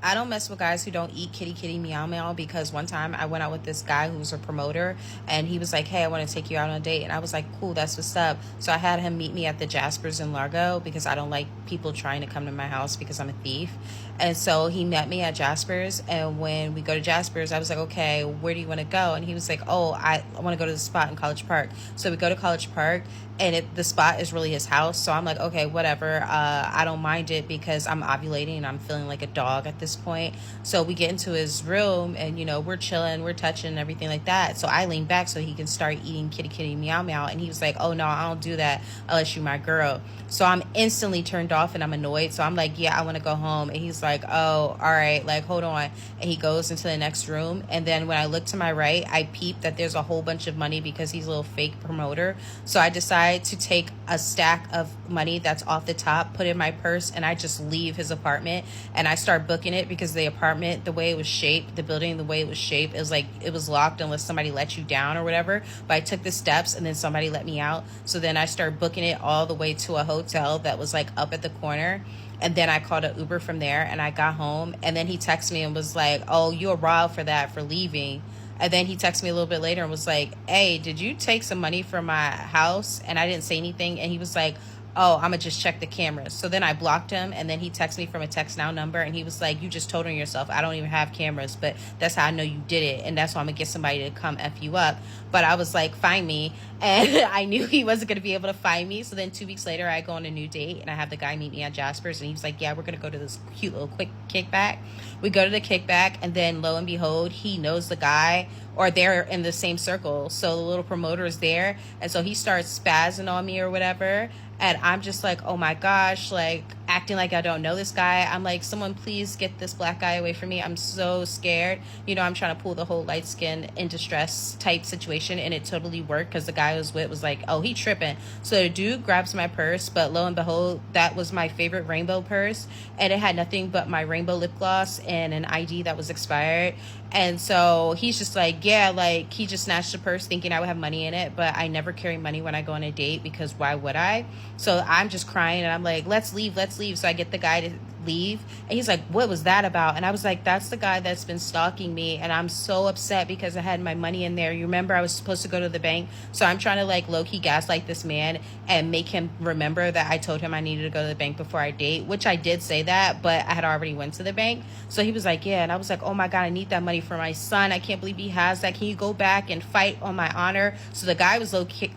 I don't mess with guys who don't eat kitty kitty meow meow, because one time I went out with this guy who was a promoter, and he was like, hey, I want to take you out on a date. And I was like, cool, that's what's up. So I had him meet me at the Jaspers in Largo, because I don't like people trying to come to my house because I'm a thief. And so he met me at Jaspers, and when we go to Jaspers, I was like, okay, where do you want to go? And he was like, oh, I want to go to the spot in College Park. So we go to College Park, and the spot is really his house. So I'm like, okay, whatever. I don't mind it, because I'm ovulating and I'm feeling like a dog at this point. So we get into his room, and we're chilling, we're touching and everything like that. So I lean back so he can start eating kitty kitty meow meow, and he was like, oh no, I don't do that unless you're my girl. So I'm instantly turned off and I'm annoyed. So I'm like, yeah, I want to go home. And he's like, oh, all right, like, hold on. And he goes into the next room, and then when I look to my right, I peep that there's a whole bunch of money, because he's a little fake promoter. So I decide to take a stack of money that's off the top, put in my purse, and I just leave his apartment, and I start booking it, because the apartment, the way it was shaped, the building, the way it was shaped, it was like it was locked unless somebody let you down or whatever. But I took the steps, and then somebody let me out. So then I started booking it all the way to a hotel that was like up at the corner. And then I called an Uber from there, and I got home, and then he texted me and was like, oh, you're wild for that, for leaving. And then he texted me a little bit later and was like, hey, did you take some money from my house? And I didn't say anything. And he was like, oh, I'm gonna just check the cameras. So then I blocked him, and then he texted me from a text now number, and he was like, you just told on yourself. I don't even have cameras, but that's how I know you did it, and that's why I'm gonna get somebody to come F you up. But I was like, find me. And I knew he wasn't gonna be able to find me. So then 2 weeks later, I go on a new date, and I have the guy meet me at Jasper's, and he was like, yeah, we're gonna go to this cute little quick kickback. We go to the kickback, and then lo and behold, he knows the guy, or they're in the same circle. So the little promoter is there, and so he starts spazzing on me or whatever. And I'm just like, oh my gosh, like acting like I don't know this guy. I'm like, someone please get this black guy away from me. I'm so scared. I'm trying to pull the whole light skin in distress type situation, and it totally worked, because the guy I was with was like, oh, he tripping. So the dude grabs my purse, but lo and behold, that was my favorite rainbow purse, and it had nothing but my rainbow lip gloss and an ID that was expired. And so he's just like, yeah, like he just snatched the purse thinking I would have money in it, but I never carry money when I go on a date, because why would I? So I'm just crying, and I'm like, let's leave. So I get the guy to leave, and he's like, what was that about? And I was like, that's the guy that's been stalking me, and I'm so upset because I had my money in there. You remember I was supposed to go to the bank? So I'm trying to like low-key gaslight this man and make him remember that I told him I needed to go to the bank before I date, which I did say that, but I had already went to the bank. So he was like, yeah. And I was like, oh my God, I need that money for my son. I can't believe he has that. Can you go back and fight on my honor? So the guy was low-key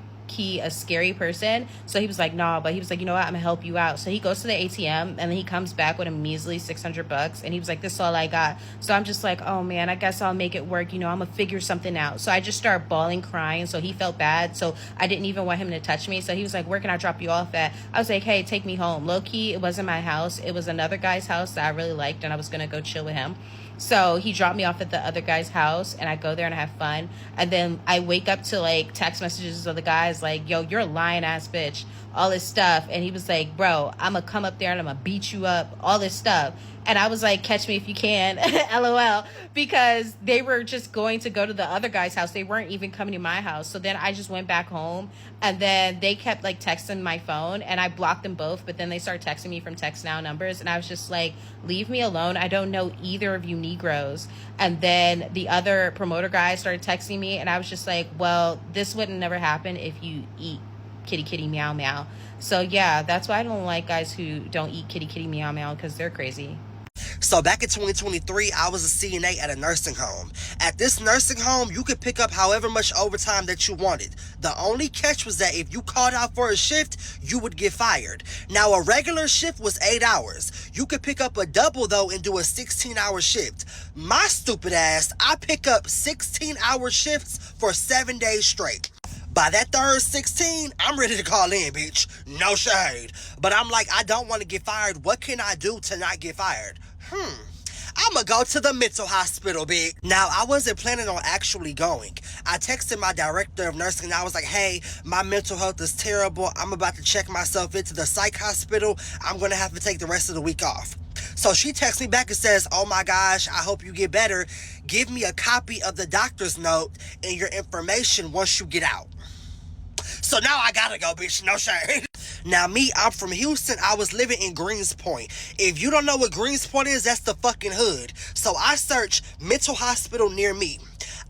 a scary person, so he was like, nah, but he was like, you know what, I'm gonna help you out. So he goes to the ATM, and then he comes back with a measly $600, and he was like, this is all I got. So I'm just like, oh man, I guess I'll make it work. I'm gonna figure something out. So I just started bawling, crying. So he felt bad, so I didn't even want him to touch me. So he was like, where can I drop you off at? I was like, hey, take me home. Low key, it wasn't my house, it was another guy's house that I really liked, and I was gonna go chill with him. So he dropped me off at the other guy's house, and I go there and I have fun. And then I wake up to like text messages of the guys like, yo, you're a lying ass bitch, all this stuff. And he was like, bro, I'm gonna come up there and I'm gonna beat you up, all this stuff. And I was like, catch me if you can, LOL, because they were just going to go to the other guy's house. They weren't even coming to my house. So then I just went back home, and then they kept like texting my phone, and I blocked them both. But then they started texting me from text now numbers, and I was just like, leave me alone. I don't know either of you Negroes. And then the other promoter guy started texting me, and I was just like, well, this wouldn't never happen if you eat kitty kitty meow meow. So yeah, that's why I don't like guys who don't eat kitty kitty meow meow, because they're crazy. So back in 2023, I was a CNA at a nursing home. At this nursing home, you could pick up however much overtime that you wanted. The only catch was that if you called out for a shift, you would get fired. Now, a regular shift was 8 hours. You could pick up a double, though, and do a 16-hour shift. My stupid ass, I pick up 16-hour shifts for 7 days straight. By that third 16, I'm ready to call in, bitch. No shade. But I'm like, I don't want to get fired. What can I do to not get fired? I'm gonna go to the mental hospital, bitch. Now, I wasn't planning on actually going. I texted my director of nursing, and I was like, hey, my mental health is terrible. I'm about to check myself into the psych hospital. I'm gonna have to take the rest of the week off. So she texts me back and says, oh my gosh, I hope you get better. Give me a copy of the doctor's note and your information once you get out. So now I gotta go, bitch, no shame. Now me, I'm from Houston. I was living in Greenspoint. If you don't know what Greenspoint is, that's the fucking hood. So I searched mental hospital near me.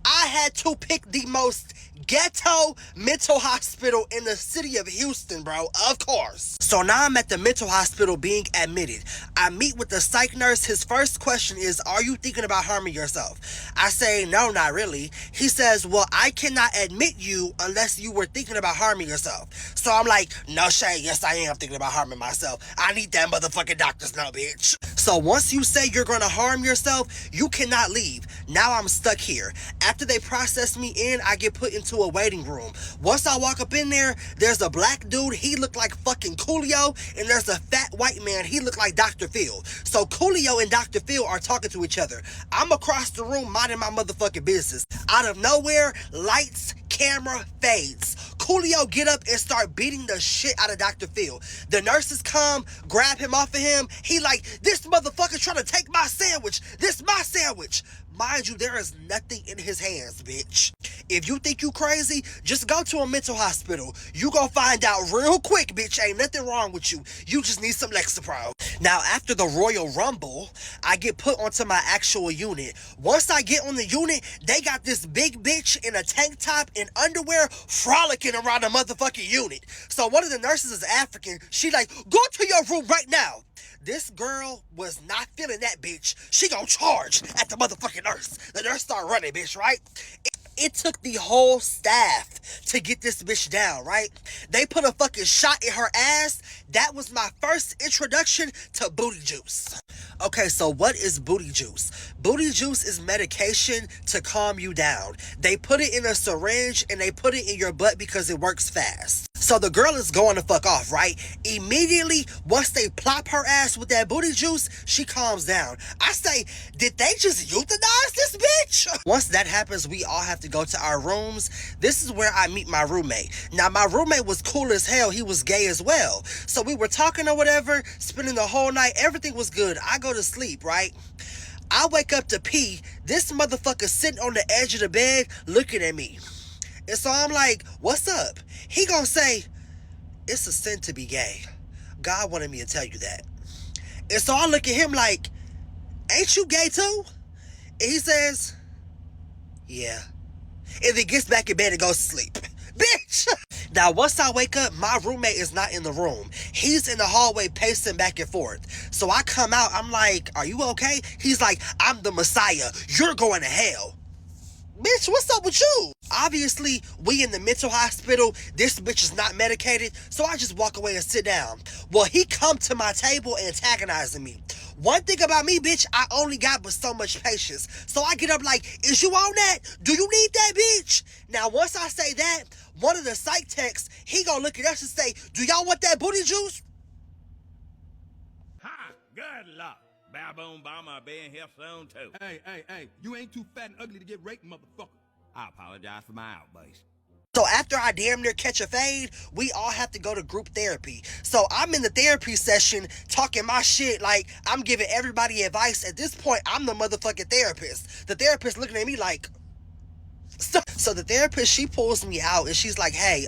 I had to pick the most ghetto mental hospital in the city of Houston, bro. Of course. So now I'm at the mental hospital being admitted. I meet with the psych nurse. His first question is, are you thinking about harming yourself? I say, no, not really. He says, well, I cannot admit you unless you were thinking about harming yourself. So I'm like, no shade, yes I am thinking about harming myself. I need that motherfucking doctor's note, bitch. So once you say you're gonna harm yourself, you cannot leave. Now I'm stuck here. After they process me in, I get put into a waiting room. Once I walk up in there, there's a black dude, he looked like fucking Coolio, and there's a fat white man, he looked like Dr. Phil. So Coolio and Dr. Phil are talking to each other. I'm across the room minding my motherfucking business. Out of nowhere, lights, camera, fades. Coolio get up and start beating the shit out of Dr. Phil. The nurses come, grab him off of him. He like, this motherfucker trying to take my sandwich. This my sandwich. Mind you, there is nothing in his hands, bitch. If you think you crazy, just go to a mental hospital. You gon' find out real quick, bitch. Ain't nothing wrong with you. You just need some Lexapro. Now, after the Royal Rumble, I get put onto my actual unit. Once I get on the unit, they got this big bitch in a tank top and underwear frolicking around the motherfucking unit. So one of the nurses is African. She like, go to your room right now. This girl was not feeling that bitch. She gon' charge at the motherfucking nurse. The nurse start running, bitch, right? It took the whole staff to get this bitch down, right? They put a fucking shot in her ass. That was my first introduction to booty juice. Okay, so what is booty juice? Booty juice is medication to calm you down. They put it in a syringe and they put it in your butt because it works fast. So the girl is going to fuck off, right? Immediately, once they plop her ass with that booty juice, she calms down. I say, did they just euthanize this bitch? Once that happens, we all have to go to our rooms. This is where I meet my roommate. Now, my roommate was cool as hell. He was gay as well. So we were talking or whatever, spending the whole night. Everything was good. I go to sleep, right? I wake up to pee. This motherfucker sitting on the edge of the bed looking at me. And so I'm like, what's up? He gonna say, it's a sin to be gay. God wanted me to tell you that. And so I look at him like, ain't you gay too? And he says, yeah. And then gets back in bed and goes to sleep. Bitch! Now, once I wake up, my roommate is not in the room. He's in the hallway pacing back and forth. So I come out, I'm like, are you okay? He's like, I'm the Messiah. You're going to hell. Bitch, what's up with you? Obviously, we in the mental hospital. This bitch is not medicated, so I just walk away and sit down. Well, he come to my table antagonizing me. One thing about me, bitch, I only got but so much patience. So I get up like, is you on that? Do you need that, bitch? Now, once I say that, one of the psych techs, he gonna look at us and say, do y'all want that booty juice? Ha! Good luck. Baboon bomber being here soon, too. Hey, you ain't too fat and ugly to get raped, motherfucker. I apologize for my outburst. So after I damn near catch a fade, we all have to go to group therapy. So I'm in the therapy session talking my shit like I'm giving everybody advice. At this point, I'm the motherfucking therapist. The therapist looking at me like... So the therapist, she pulls me out and she's like, hey,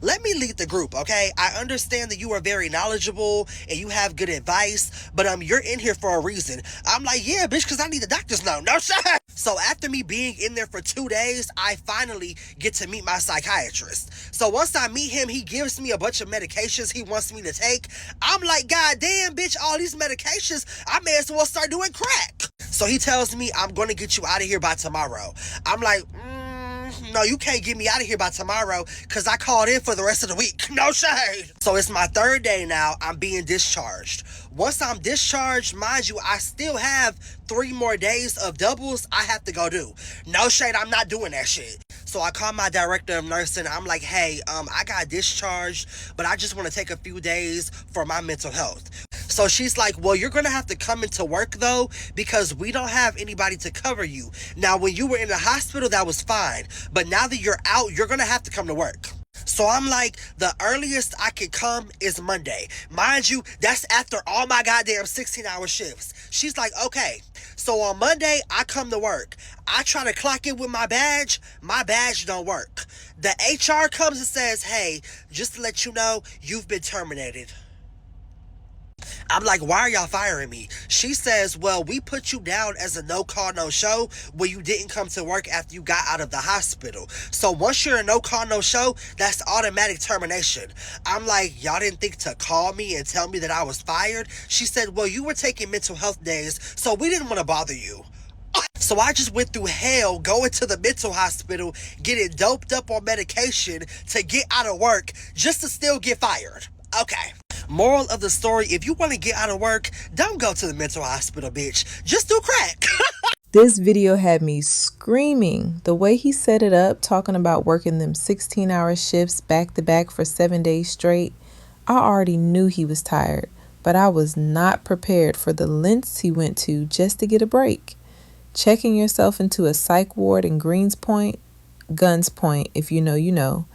let me lead the group, okay? I understand that you are very knowledgeable and you have good advice, but you're in here for a reason. I'm like, yeah, bitch, because I need the doctor's note. No shit. So after me being in there for 2 days, I finally get to meet my psychiatrist. So once I meet him, he gives me a bunch of medications he wants me to take. I'm like, God damn, bitch, all these medications, I may as well start doing crack. So he tells me, I'm going to get you out of here by tomorrow. I'm like, no, you can't get me out of here by tomorrow because I called in for the rest of the week. No shade. So it's my 3rd day now. I'm being discharged. Once I'm discharged, mind you, I still have 3 more days of doubles I have to go do. No shade, I'm not doing that shit. So I call my director of nursing. I'm like, hey, I got discharged, but I just want to take a few days for my mental health. So she's like, well, you're going to have to come into work, though, because we don't have anybody to cover you. Now, when you were in the hospital, that was fine. But now that you're out, you're going to have to come to work. So I'm like, the earliest I can come is Monday. Mind you, that's after all my goddamn 16-hour shifts. She's like, okay. So on Monday, I come to work. I try to clock in with my badge don't work. The HR comes and says, hey, just to let you know, you've been terminated. I'm like, why are y'all firing me? She says, well, we put you down as a no call, no show when you didn't come to work after you got out of the hospital. So once you're a no call, no show, that's automatic termination. I'm like, y'all didn't think to call me and tell me that I was fired? She said, well, you were taking mental health days, so we didn't want to bother you. So I just went through hell going to the mental hospital, getting doped up on medication to get out of work just to still get fired. Okay. Moral of the story, if you want to get out of work, don't go to the mental hospital, bitch. Just do crack. This video had me screaming. The way he set it up, talking about working them 16-hour shifts back to back for 7 days straight, I already knew he was tired, but I was not prepared for the lengths he went to just to get a break. Checking yourself into a psych ward in Greens Point, Guns Point, if you know, you know,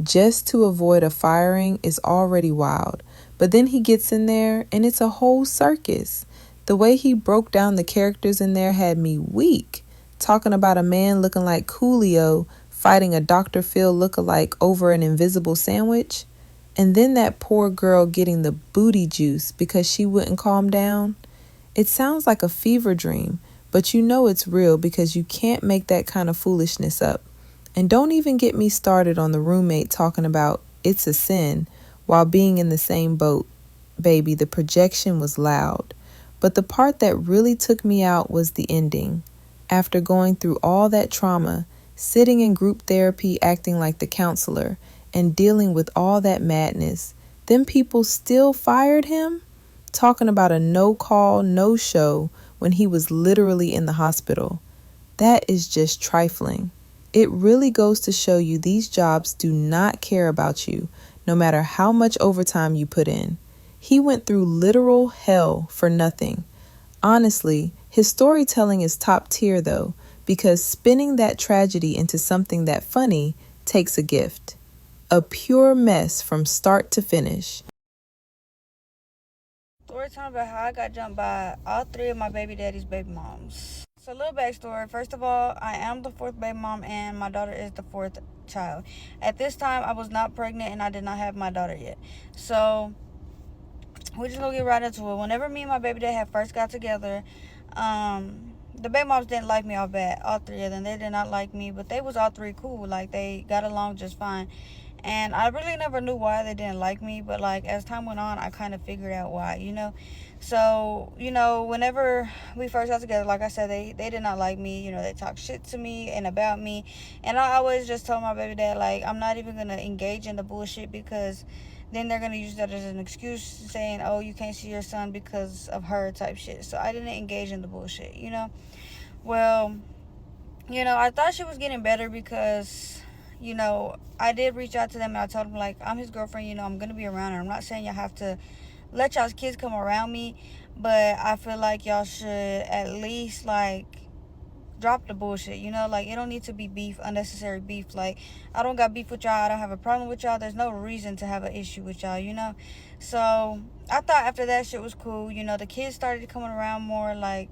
just to avoid a firing is already wild. But then he gets in there and it's a whole circus. The way he broke down the characters in there had me weak. Talking about a man looking like Coolio fighting a Dr. Phil lookalike over an invisible sandwich. And then that poor girl getting the booty juice because she wouldn't calm down. It sounds like a fever dream, but you know it's real because you can't make that kind of foolishness up. And don't even get me started on the roommate talking about it's a sin while being in the same boat. Baby, the projection was loud. But the part that really took me out was the ending. After going through all that trauma, sitting in group therapy acting like the counselor, and dealing with all that madness, them people still fired him? Talking about a no call, no show when he was literally in the hospital. That is just trifling. It really goes to show you these jobs do not care about you, no matter how much overtime you put in. He went through literal hell for nothing. Honestly, his storytelling is top tier though, because spinning that tragedy into something that funny takes a gift. A pure mess from start to finish. Story time about how I got jumped by all three of my baby daddy's baby moms. So, a little backstory. First of all, I am the fourth baby mom, and my daughter is the fourth child. At this time, I was not pregnant, and I did not have my daughter yet. So, we're just gonna get right into it. Whenever me and my baby dad had first got together, the baby moms didn't like me all bad. All three of them, they did not like me, but they was all three cool. Like, they got along just fine. And I really never knew why they didn't like me, but like as time went on, I kind of figured out why, you know. So, you know, whenever we first got together, like I said, they did not like me. You know, they talked shit to me and about me. And I always just told my baby dad, like, I'm not even going to engage in the bullshit because then they're going to use that as an excuse saying, oh, you can't see your son because of her type shit. So I didn't engage in the bullshit, you know. Well, you know, I thought she was getting better because, you know, I did reach out to them and I told them, like, I'm his girlfriend, you know, I'm going to be around her. I'm not saying y'all have to let y'all's kids come around me, but I feel like y'all should at least, like, drop the bullshit, you know. Like, it don't need to be beef, unnecessary beef. Like, I don't got beef with y'all, I don't have a problem with y'all, there's no reason to have an issue with y'all, you know. So I thought after that shit was cool, you know. The kids started coming around more, like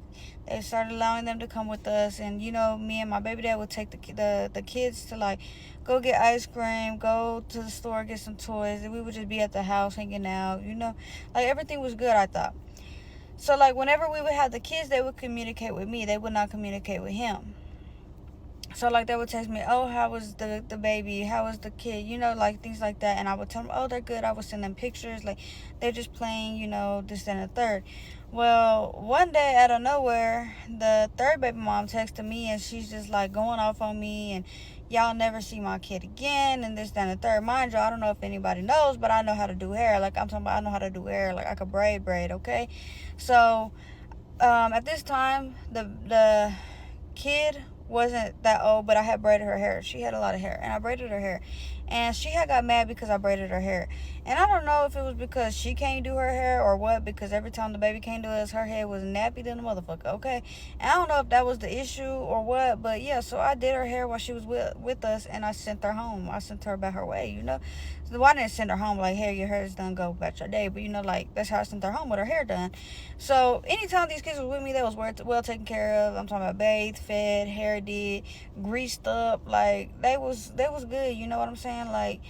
they started allowing them to come with us, and you know, me and my baby dad would take the kids to, like, go get ice cream, go to the store, get some toys, and we would just be at the house hanging out, you know. Like, everything was good, I thought. So, like, whenever we would have the kids, they would communicate with me. They would not communicate with him. So, like, they would text me, oh, how was the baby? How was the kid? You know, like, things like that. And I would tell them, oh, they're good. I would send them pictures. Like, they're just playing, you know, this and the third. Well, one day, out of nowhere, the third baby mom texted me, and she's just, like, going off on me, and y'all never see my kid again, and this, that, and the third. Mind you, I don't know if anybody knows, but I know how to do hair. Like, I'm talking about, I know how to do hair. Like, I could braid, okay? So, at this time, the kid wasn't that old, but I had braided her hair. She had a lot of hair, and I braided her hair. and she had got mad because I braided her hair. And I don't know if it was because she can't do her hair or what, because every time the baby came to us, her hair was nappy than a motherfucker, okay? And I don't know if that was the issue or what, but yeah, so I did her hair while she was with us, and I sent her home. I sent her about her way, you know? So I didn't send her home like, hey, your hair is done, go about your day. But, you know, like, that's how I sent her home with her hair done. So anytime these kids was with me, they was well taken care of. I'm talking about bathed, fed, hair did, greased up. Like, they was good, you know what I'm saying? Like,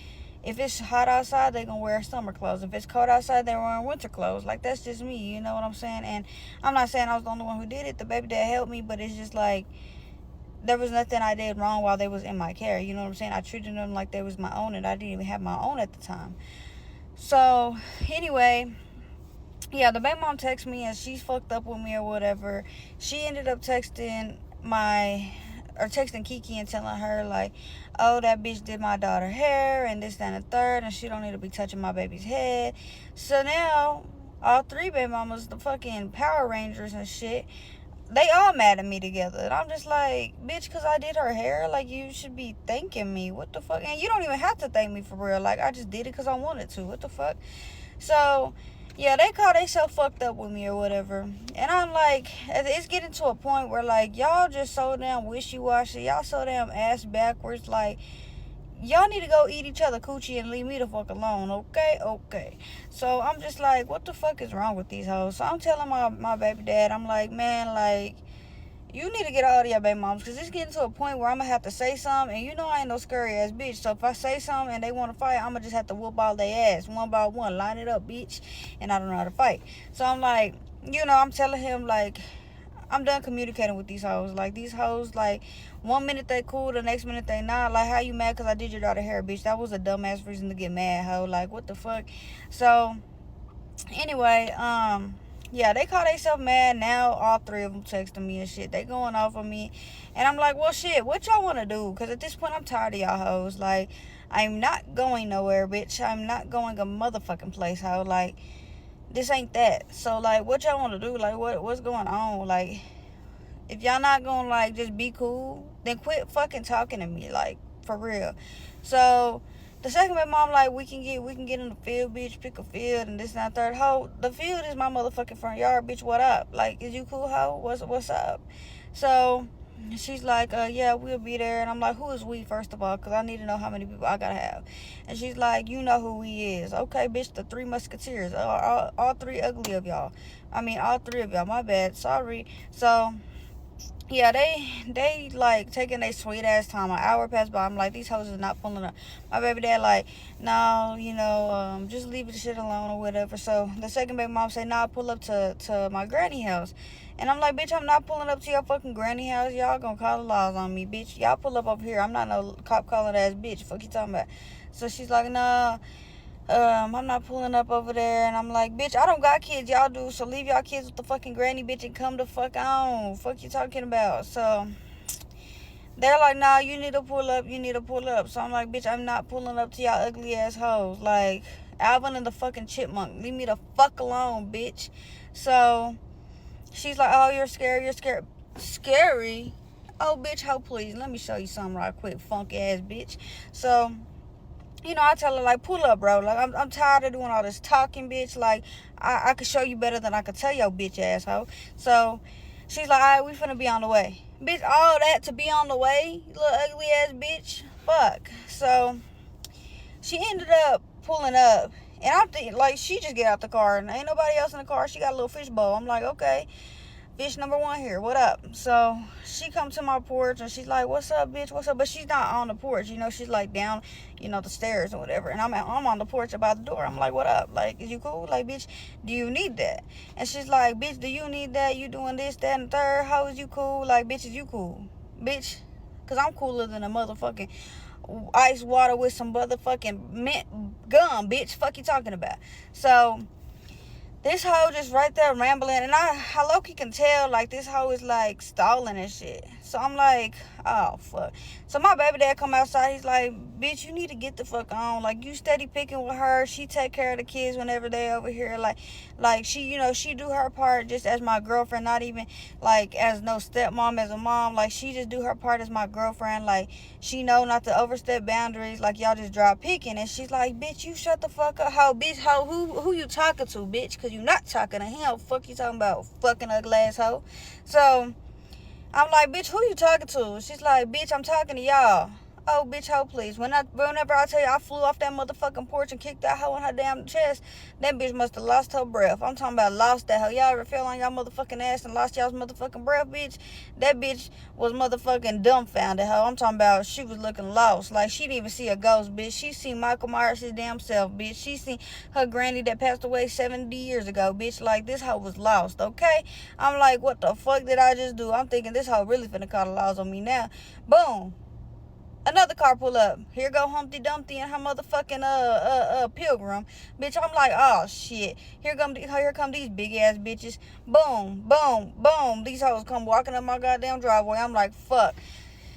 if it's hot outside, they gonna wear summer clothes. If it's cold outside, they're wearing winter clothes. Like, that's just me, you know what I'm saying? And I'm not saying I was the only one who did it. The baby dad helped me, but it's just like, there was nothing I did wrong while they was in my care. You know what I'm saying? I treated them like they was my own, and I didn't even have my own at the time. So, anyway, yeah, the baby mom texted me, and she's fucked up with me or whatever. She ended up texting Kiki and telling her, like, oh, that bitch did my daughter hair and this, that, and the third, and she don't need to be touching my baby's head. So now, all three baby mamas, the fucking Power Rangers and shit, they all mad at me together. And I'm just like, bitch, because I did her hair? Like, you should be thanking me. What the fuck? And you don't even have to thank me for real. Like, I just did it because I wanted to. What the fuck? So, yeah, they call themselves fucked up with me or whatever. And I'm like, it's getting to a point where, like, y'all just so damn wishy-washy. Y'all so damn ass backwards. Like, y'all need to go eat each other coochie and leave me the fuck alone, okay? So I'm just like, what the fuck is wrong with these hoes? So I'm telling my baby dad, I'm like, man, like, you need to get out of your baby moms, because it's getting to a point where I'm gonna have to say something, and you know I ain't no scary ass bitch. So if I say something and they want to fight, I'm gonna just have to whoop all their ass one by one, line it up, bitch. And I don't know how to fight. So I'm like, you know, I'm telling him, like, I'm done communicating with these hoes. Like, these hoes, like, one minute they cool, the next minute they not. Like, how you mad because I did your daughter hair, bitch? That was a dumbass reason to get mad, hoe. Like, what the fuck? So, anyway, yeah, they call themselves mad now. All three of them texting me and shit. They going off on me. And I'm like, well, shit, what y'all want to do? Because at this point, I'm tired of y'all hoes. Like, I'm not going nowhere, bitch. I'm not going a motherfucking place, hoe. Like, this ain't that. So, like, what y'all want to do? Like, what's going on? Like, if y'all not gonna, like, just be cool, then quit fucking talking to me, like, for real. So the second baby mom, like, we can get in the field, bitch, pick a field and this and that third. Ho, the field is my motherfucking front yard, bitch. What up? Like, is you cool, ho? What's up? So she's like, yeah, we'll be there. And I'm like, who is we, first of all? Because I need to know how many people I gotta have. And she's like, you know who we is. Okay, bitch, the three musketeers. All three ugly of y'all. I mean, all three of y'all. My bad. Sorry. So, yeah, they like taking their sweet ass time. An hour passed by. I'm like, these hoes is not pulling up. My baby dad like, no, you know, just leave the shit alone or whatever. So the second baby mom said, nah, pull up to my granny house. And I'm like, bitch, I'm not pulling up to your fucking granny house. Y'all gonna call the laws on me, bitch. Y'all pull up over here. I'm not no cop calling ass bitch. Fuck you talking about? So she's like, nah, I'm not pulling up over there. And I'm like, bitch, I don't got kids, y'all do. So leave y'all kids with the fucking granny, bitch, and come the fuck on. Fuck you talking about? So they're like, nah, you need to pull up. So I'm like, bitch, I'm not pulling up to y'all ugly ass hoes. Like, Alvin and the fucking chipmunk. Leave me the fuck alone, bitch. So she's like, oh, you're scary. Scary? Oh, bitch, ho, please. Let me show you something right quick, funky ass bitch. So, you know, I tell her, like, pull up, bro. Like, I'm tired of doing all this talking, bitch. Like, I could show you better than I could tell your bitch asshole. So she's like, all right, we finna be on the way. Bitch, all that to be on the way, you little ugly ass bitch. Fuck. So she ended up pulling up. And I'm thinking, like, she just get out the car and ain't nobody else in the car. She got a little fishbowl. I'm like, okay, bitch number one here, what up? So she come to my porch and she's like, what's up, bitch, what's up? But she's not on the porch, you know, she's like down, you know, the stairs or whatever. And I'm on the porch about the door. I'm like, what up? Like, is you cool? Like, bitch, do you need that? And she's like, bitch, do you need that? You doing this, that, and the third? How is you cool? Like, bitch, is you cool? Bitch, because I'm cooler than a motherfucking ice water with some motherfucking mint gum, bitch. Fuck you talking about? So This hoe just right there rambling, and I low-key can tell, like, this hoe is, like, stalling and shit. So I'm like, oh, fuck. So my baby dad come outside, he's like, bitch, you need to get the fuck on. Like, you steady picking with her. She take care of the kids whenever they over here. Like she, she do her part just as my girlfriend, not even, like, as no stepmom, as a mom. Like, she just do her part as my girlfriend. Like, she know not to overstep boundaries. Like, y'all just drop picking. And she's like, bitch, you shut the fuck up, hoe. Bitch, hoe, who you talking to, bitch? Because you not talking to him. Fuck you talking about, fucking ugly ass hoe. So I'm like, bitch, who you talking to? She's like, bitch, I'm talking to y'all. Oh, bitch, hoe, please. Whenever I tell you I flew off that motherfucking porch and kicked that hoe in her damn chest, that bitch must have lost her breath. I'm talking about lost that hoe. Y'all ever fell on y'all motherfucking ass and lost y'all's motherfucking breath, bitch? That bitch was motherfucking dumbfounded, hoe. I'm talking about she was looking lost. Like, she didn't even see a ghost, bitch. She seen Michael Myers his damn self, bitch. She seen her granny that passed away 70 years ago, bitch. Like, this hoe was lost, okay? I'm like, what the fuck did I just do? I'm thinking this hoe really finna call the laws on me now. Boom. Another car pull up. Here go Humpty Dumpty and her motherfucking pilgrim. Bitch, I'm like, oh shit. Here come these big ass bitches. Boom, boom, boom. These hoes come walking up my goddamn driveway. I'm like, fuck.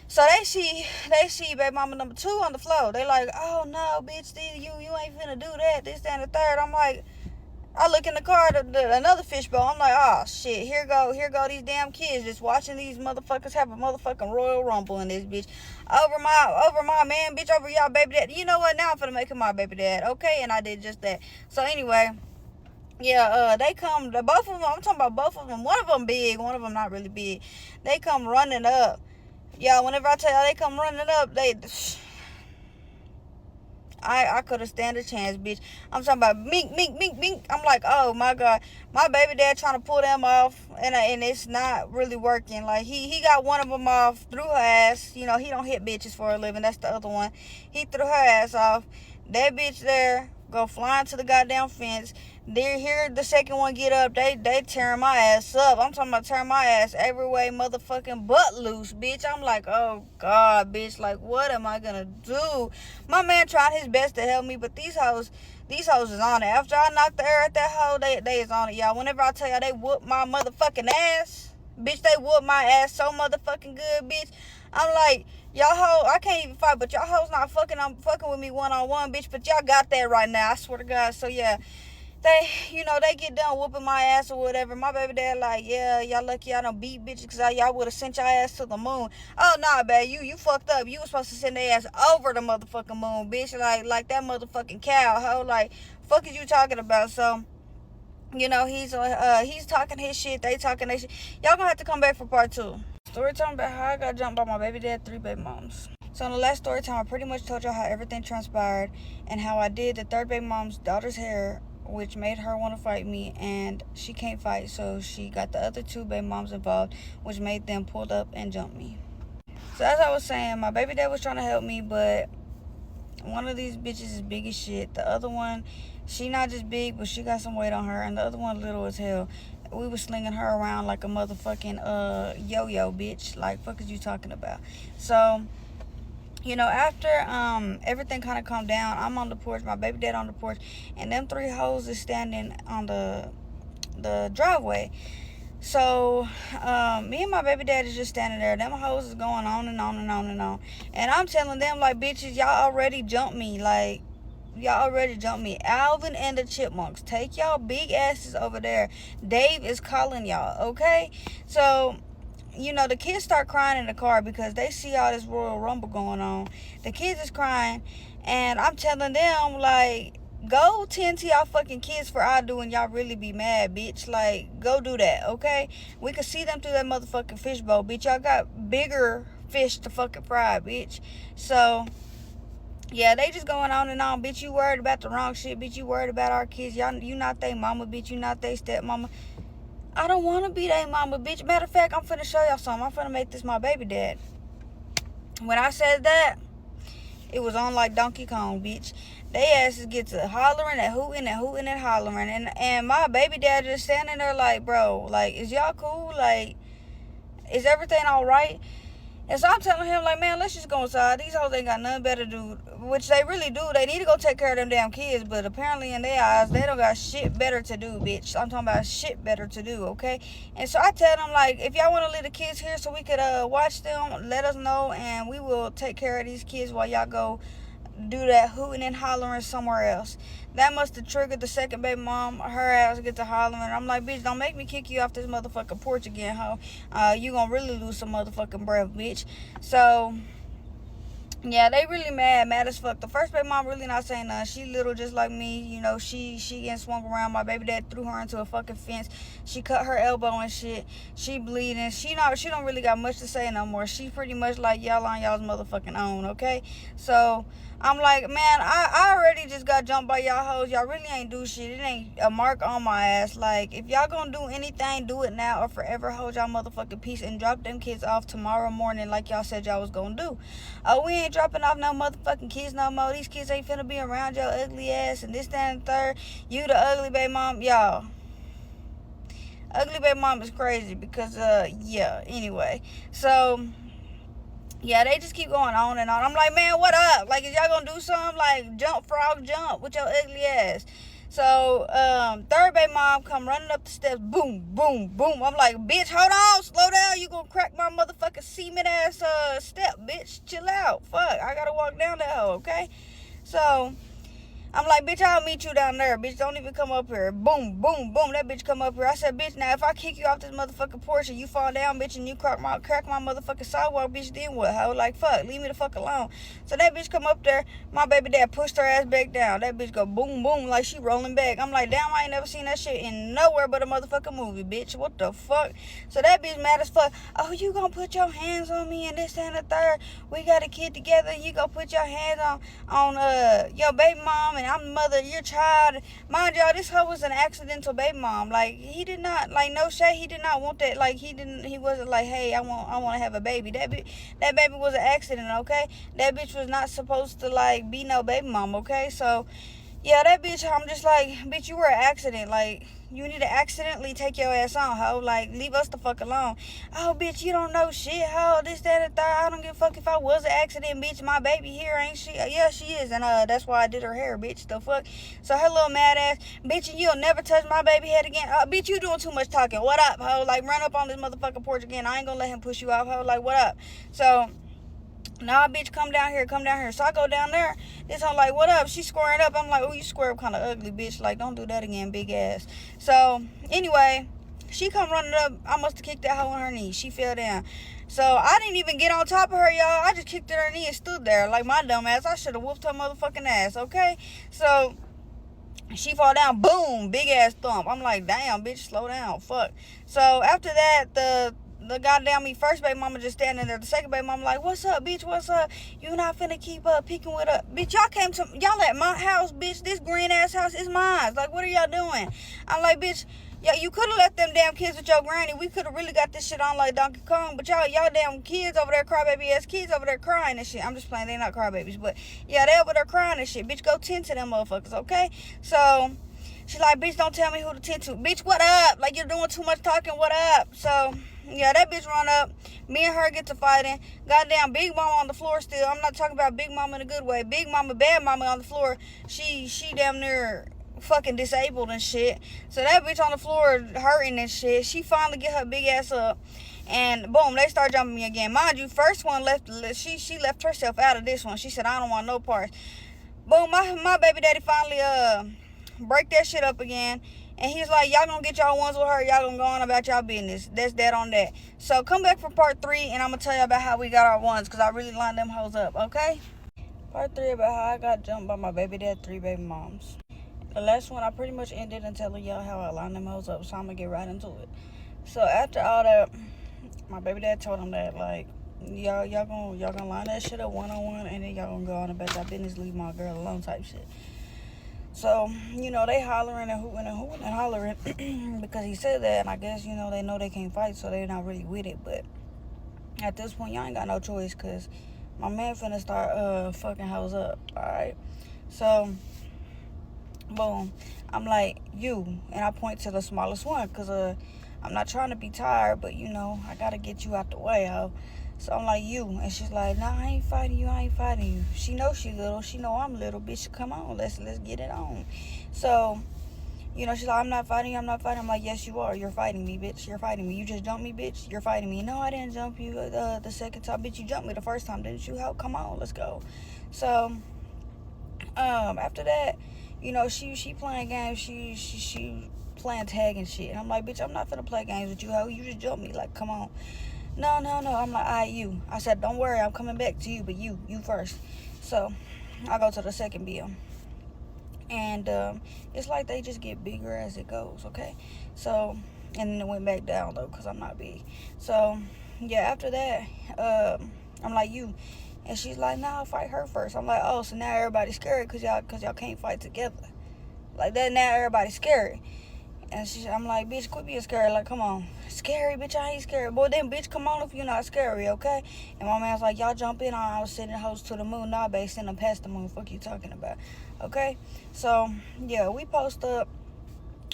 So they see baby mama number 2 on the floor. They like, oh no, bitch, you ain't finna do that. This, that, and the third. I'm like, I look in the car, another fishbowl. I'm like, oh shit, here go these damn kids just watching these motherfuckers have a motherfucking Royal Rumble in this bitch. Over my man, bitch, over y'all baby dad. You know what? Now I'm finna make him my baby dad, okay? And I did just that. So anyway, yeah, they come, both of them, I'm talking about both of them. One of them big, one of them not really big. They come running up. Y'all, whenever I tell y'all they come running up, I could have stand a chance, bitch. I'm talking about mink, mink, mink, mink. I'm like, oh my god, my baby dad trying to pull them off, and it's not really working. Like, he got one of them off, threw her ass. He don't hit bitches for a living. That's the other one. He threw her ass off. That bitch there go flying to the goddamn fence. They hear the second one get up. They tearing my ass up. I'm talking about tearing my ass every way motherfucking butt loose, bitch. I'm like, oh god, bitch. Like, what am I gonna do? My man tried his best to help me, but these hoes is on it. After I knocked the air at that hoe, they is on it, y'all. Whenever I tell y'all they whoop my motherfucking ass, bitch, they whoop my ass so motherfucking good, bitch. I'm like, y'all hoe, I can't even fight, but y'all hoes not fucking with me one-on-one, bitch. But y'all got that right now, I swear to God. So yeah, they get done whooping my ass or whatever. My baby dad like, yeah, y'all lucky I don't beat bitches, because y'all would have sent y'all ass to the moon. Oh, nah, babe, you fucked up. You was supposed to send their ass over the motherfucking moon, bitch. Like that motherfucking cow, hoe. Like, fuck is you talking about? So, he's talking his shit, they talking their shit. Y'all gonna have to come back for part 2. Story time about how I got jumped by my baby dad, 3 baby moms. So in the last story time, I pretty much told y'all how everything transpired and how I did the 3rd baby mom's daughter's hair, which made her want to fight me, and she can't fight, so she got the other 2 baby moms involved, which made them pull up and jump me. So as I was saying, my baby dad was trying to help me, but one of these bitches is big as shit. The other one, she not just big, but she got some weight on her, and the other one little as hell. We was slinging her around like a motherfucking yo-yo, bitch. Like, fuck is you talking about? So, after everything kind of calmed down, I'm on the porch, my baby dad on the porch, and them 3 hoes is standing on the driveway. So, me and my baby dad is just standing there. Them hoes is going on and on and on and on. And I'm telling them, like, bitches, y'all already jumped me. Like, y'all already jumped me. Alvin and the Chipmunks, take y'all big asses over there. Dave is calling y'all, okay? So, the kids start crying in the car because they see all this Royal Rumble going on. The kids is crying, and I'm telling them, like, go tend to y'all fucking kids for I do, and y'all really be mad, bitch. Like, go do that, okay? We can see them through that motherfucking fishbowl, bitch. Y'all got bigger fish to fucking fry, bitch. So, yeah, they just going on and on, bitch. You worried about the wrong shit, bitch. You worried about our kids. You not they mama, bitch. You not they stepmama. I don't want to be their mama, bitch. Matter of fact, I'm finna show y'all something. I'm finna make this my baby dad. When I said that, it was on like Donkey Kong, bitch. They asses get to hollering and hooting and hooting and hollering. And my baby dad just standing there like, bro, like, is y'all cool? Like, is everything all right? And so I'm telling him, like, man, let's just go inside. These hoes ain't got nothing better to do, which they really do. They need to go take care of them damn kids, but apparently in their eyes, they don't got shit better to do, bitch. I'm talking about shit better to do, okay? And so I tell them, like, if y'all want to leave the kids here so we could watch them, let us know, and we will take care of these kids while y'all go do that hooting and hollering somewhere else. That must have triggered the second baby mom. Her ass get to hollering. I'm like, bitch, don't make me kick you off this motherfucking porch again, ho. You gonna really lose some motherfucking breath, bitch. So yeah, they really mad as fuck. The first baby mom really not saying nothing. She little just like me, you know. She getting swung around. My baby dad threw her into a fucking fence. She cut her elbow and shit. She bleeding. She don't really got much to say no more. She pretty much like y'all on y'all's motherfucking own, okay? So I'm like, man, I already just got jumped by y'all hoes. Y'all really ain't do shit. It ain't a mark on my ass. Like, if y'all gonna do anything, do it now or forever hold y'all motherfucking peace and drop them kids off tomorrow morning like y'all said y'all was gonna do. We ain't dropping off no motherfucking kids no more. These kids ain't finna be around your ugly ass and this, that, and third. You the ugly baby mom. Y'all, ugly baby mom is crazy because, yeah, anyway. So yeah, they just keep going on and on. I'm like, man, what up? Like, is y'all gonna do something? Like, jump, frog, jump with your ugly ass. So, third baby mom come running up the steps. Boom, boom, boom. I'm like, bitch, hold on. Slow down. You gonna crack my motherfucking cement ass step, bitch. Chill out. Fuck. I gotta walk down that hole, okay? So I'm like, bitch, I'll meet you down there. Bitch, don't even come up here. Boom, boom, boom. That bitch come up here. I said, bitch, now if I kick you off this motherfucking porch and you fall down, bitch, and you crack my motherfucking sidewalk, bitch, then what, hoe? Like, fuck, leave me the fuck alone. So that bitch come up there. My baby dad pushed her ass back down. That bitch go boom, boom, like she rolling back. I'm like, damn, I ain't never seen that shit in nowhere but a motherfucking movie, bitch. What the fuck? So that bitch mad as fuck. Oh, you gonna put your hands on me and this and the third. We got a kid together. You gonna put your hands on your baby mom and I'm the mother of your child. Mind y'all, this hoe was an accidental baby mom. Like, he did not, like, no shade, he did not want that. Like, he wasn't like, hey, I want to have a baby. That baby was an accident, okay? That bitch was not supposed to, like, be no baby mom, okay? So yeah, that bitch, I'm just like, bitch, you were an accident. Like, you need to accidentally take your ass on, ho. Like, leave us the fuck alone. Oh, bitch, you don't know shit, ho. This, that, and third. I don't give a fuck if I was an accident, bitch. My baby here, ain't she? Yeah, she is. And that's why I did her hair, bitch. The fuck? So her little mad ass, bitch, and you'll never touch my baby head again. Bitch, you doing too much talking. What up, ho? Like, run up on this motherfucking porch again. I ain't gonna let him push you off, ho. Like, what up? So nah, bitch, come down here. So I go down there. This hoe like, what up? She squaring up. I'm like, oh, you square up kind of ugly, bitch. Like, don't do that again, big ass. So anyway, she come running up. I must have kicked that hoe on her knee. She fell down. So I didn't even get on top of her, y'all. I just kicked her knee and stood there. Like my dumb ass. I should have whooped her motherfucking ass, okay? So she fall down, boom, big ass thump. I'm like, damn, bitch, slow down, fuck. So after that, the goddamn me first baby mama just standing there. The second baby mama like, what's up, bitch? What's up? You not finna keep peeking with her, bitch. Y'all at my house, bitch. This green ass house is mine. Like, what are y'all doing? I'm like, bitch. Yeah, you could have left them damn kids with your granny. We could have really got this shit on like Donkey Kong. But y'all damn kids over there, crybaby ass kids over there crying and shit. I'm just playing. They not crybabies, but yeah, they over there crying and shit. Bitch, go tend to them motherfuckers, okay? So she like, bitch, don't tell me who to tend to. Bitch, what up? Like, you're doing too much talking. What up? So yeah, that bitch run up. Me and her get to fighting. Goddamn Big Mama on the floor still. I'm not talking about Big Mama in a good way. Big Mama, bad Mama on the floor. She damn near fucking disabled and shit. So that bitch on the floor hurting and shit. She finally get her big ass up. And boom, they start jumping me again. Mind you, first one left. She left herself out of this one. She said, I don't want no parts. Boom, my baby daddy finally break that shit up again. And he's like, y'all gonna get y'all ones with her. Y'all gonna go on about y'all business. That's that on that. So come back for part 3, and I'm gonna tell you about how we got our ones, because I really lined them hoes up, okay? Part 3 about how I got jumped by my baby dad, 3 baby moms. The last one I pretty much ended in telling y'all how I lined them hoes up, so I'm gonna get right into it. So after all that, my baby dad told him that, like, y'all gonna line that shit up one-on-one, and then y'all gonna go on about y'all business, leave my girl alone type shit. So, you know, they hollering and hooting and hollering because he said that, and I guess, you know, they know they can't fight, so they're not really with it. But at this point, y'all ain't got no choice, because my man finna start fucking hoes up, alright? So boom, I'm like, you, and I point to the smallest one, because I'm not trying to be tired, but you know, I gotta get you out the way, ho. So I'm like, you. And she's like, nah, I ain't fighting you. I ain't fighting you. She knows she little. She know I'm little. Bitch, come on. Let's get it on. So, you know, she's like, I'm not fighting you. I'm not fighting. I'm like, yes, you are. You're fighting me, bitch. You're fighting me. You just jumped me, bitch. You're fighting me. No, I didn't jump you the second time. Bitch, you jumped me the first time, didn't you? How? Come on. Let's go. So, after that, you know, she playing games. She playing tag and shit. And I'm like, bitch, I'm not finna play games with you. How you just jumped me? Like, come on. No. I'm like, you. I said, don't worry, I'm coming back to you, but you first. So I go to the second bill. And it's like they just get bigger as it goes, okay? So, and then it went back down, though, because I'm not big. So, yeah, after that, I'm like, you. And she's like, nah, I'll fight her first. I'm like, oh, so now everybody's scared because y'all can't fight together. Like that, now everybody's scared. And I'm like, bitch, quit being scary. Like, come on. Scary, bitch, I ain't scary. Boy, then, bitch, come on if you're not scary, okay? And my man's like, y'all jump in. I was sending hoes to the moon. Nah, babe, send them past the moon. Fuck you talking about, okay? So, yeah, we post up.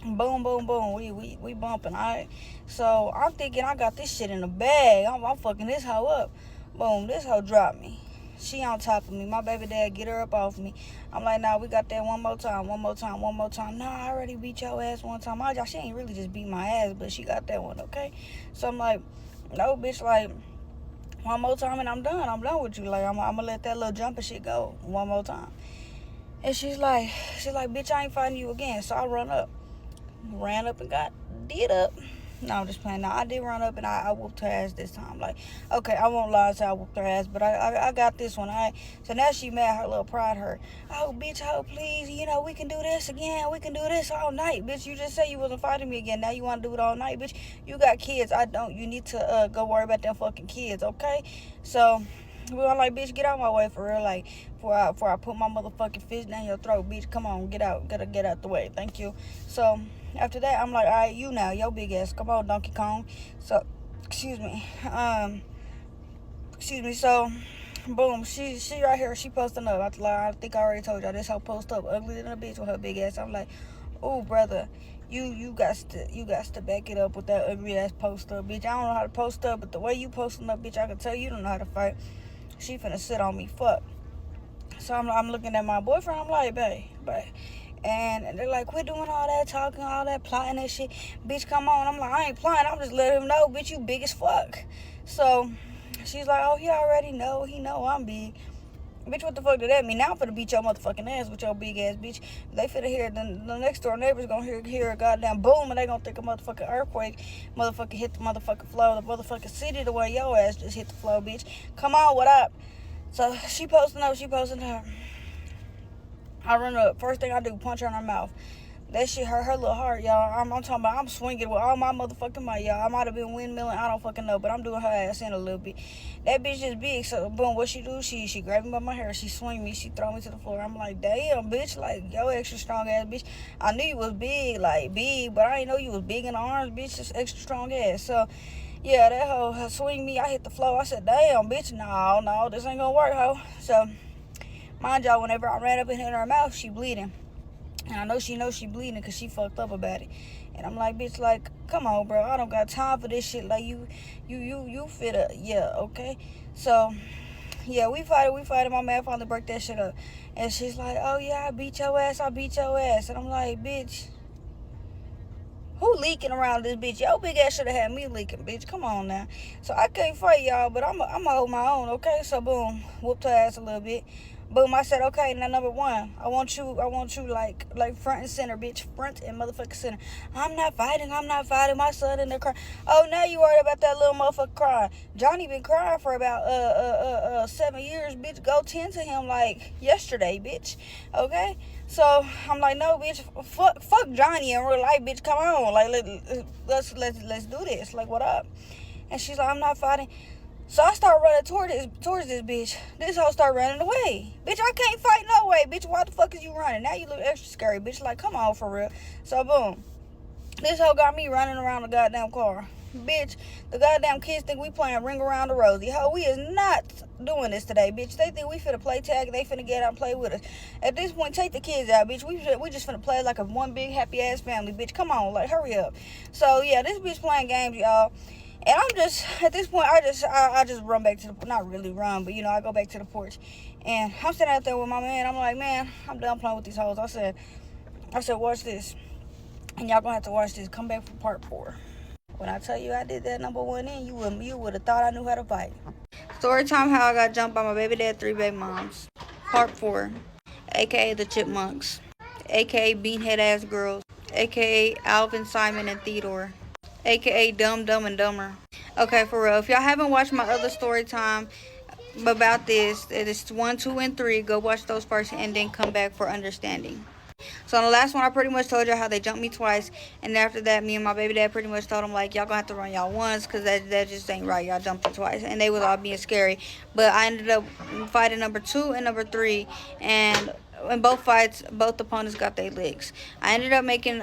Boom, boom, boom. We bumping, all right? So, I'm thinking I got this shit in the bag. I'm fucking this hoe up. Boom, this hoe dropped me. She on top of me. My baby dad get her up off me. I'm like, nah, we got that one more time. Nah, I already beat your ass one time. She ain't really just beat my ass, but she got that one, okay? So I'm like, no, bitch, like, one more time and I'm done. I'm done with you. Like, I'm gonna let that little jumping shit go one more time. And she's like, bitch, I ain't fighting you again. So I ran up and got did up. No, I'm just playing. Now, I did run up and I whooped her ass this time. Like, okay, I won't lie and say I whooped her ass, but I got this one, all right? So now she mad, her little pride hurt. Oh, bitch, oh, please, you know, we can do this again. We can do this all night, bitch. You just said you wasn't fighting me again. Now you want to do it all night, bitch. You got kids. I don't. You need to go worry about them fucking kids, okay? So we were like, bitch, get out my way for real. Like, before I put my motherfucking fist down your throat, bitch. Come on, get out. Gotta get out the way. Thank you. So after that, I'm like, all right, you now, your big ass. Come on, Donkey Kong. So, excuse me. So, boom, she right here. She posting up. I think I already told y'all this. How post up ugly than a bitch with her big ass. I'm like, oh, brother. You got to back it up with that ugly ass post up, bitch. I don't know how to post up, but the way you posting up, bitch, I can tell you don't know how to fight. She finna sit on me, fuck. So I'm looking at my boyfriend. I'm like, babe. And they're like, quit doing all that talking, all that plotting that shit. Bitch, come on. I'm like, I ain't plotting. I'm just letting him know, bitch, you big as fuck. So she's like, oh, he already know. He know I'm big. Bitch, what the fuck did that mean? Now I'm finna beat your motherfucking ass with your big ass, bitch. They finna hear, the next door neighbors gonna hear a goddamn boom, and they gonna think a motherfucking earthquake. Motherfucker hit the motherfucking floor, the motherfucking city the way your ass just hit the floor, bitch. Come on, what up? So she posting up, her. I run up. First thing I do, punch her in her mouth. That shit hurt her little heart, y'all. I'm talking about, I'm swinging with all my motherfucking might, y'all. I might have been windmilling, I don't fucking know, but I'm doing her ass in a little bit. That bitch is big, so boom, what she do? She grab me by my hair, she swing me, she throw me to the floor. I'm like, damn, bitch, like, yo, extra strong ass, bitch. I knew you was big, but I didn't know you was big in the arms, bitch, just extra strong ass. So, yeah, that hoe swing me, I hit the floor. I said, damn, bitch, no, this ain't gonna work, hoe. So, mind y'all, whenever I ran up and hit her mouth, she bleeding. And I know she knows she bleeding because she fucked up about it. And I'm like, bitch, like, come on, bro. I don't got time for this shit. Like, you fit up. Yeah, okay? So, yeah, we fight. My man finally break that shit up. And she's like, oh, yeah, I beat your ass. And I'm like, bitch, who leaking around this bitch? Your big ass should have had me leaking, bitch. Come on now. So I can't fight y'all, but I'm going to hold my own, okay? So, boom, whooped her ass a little bit. Boom, I said, okay, now number one, I want you like front and center, bitch, front and motherfucking center. I'm not fighting, my son in the crying. Oh, now you worried about that little motherfucker crying. Johnny been crying for about 7 years, bitch. Go tend to him like yesterday, bitch. Okay? So I'm like, no, bitch, fuck Johnny in real life, bitch. Come on, like let's do this. Like, what up? And she's like, I'm not fighting. So I start running towards this bitch. This hoe start running away. Bitch, I can't fight no way. Bitch, why the fuck is you running? Now you look extra scary, bitch. Like, come on, for real. So, boom. This hoe got me running around the goddamn car. Bitch, the goddamn kids think we playing Ring Around the Rosie. Ho, we is not doing this today, bitch. They think we finna play tag. They finna get out and play with us. At this point, take the kids out, bitch. We just finna play like a one big happy ass family, bitch. Come on, like, hurry up. So, yeah, this bitch playing games, y'all. And I'm just, at this point, I just run back to the, not really run, but, I go back to the porch. And I'm sitting out there with my man. I'm like, man, I'm done playing with these hoes. I said, watch this. And y'all gonna have to watch this. Come back for part 4. When I tell you I did that number 1 in, you would have thought I knew how to fight. Story time how I got jumped by my baby dad, 3 baby moms. Part 4. AKA the Chipmunks. AKA Beanhead Ass Girls. AKA Alvin, Simon, and Theodore. AKA Dumb, Dumb, and Dumber. Okay, for real. If y'all haven't watched my other story time about this, it is 1, 2, and 3. Go watch those first and then come back for understanding. So on the last one, I pretty much told y'all how they jumped me twice. And after that, me and my baby dad pretty much told them, like, y'all gonna have to run y'all once because that just ain't right. Y'all jumped me twice. And they was all being scary. But I ended up fighting number 2 and number 3. And in both fights, both opponents got their legs. I ended up making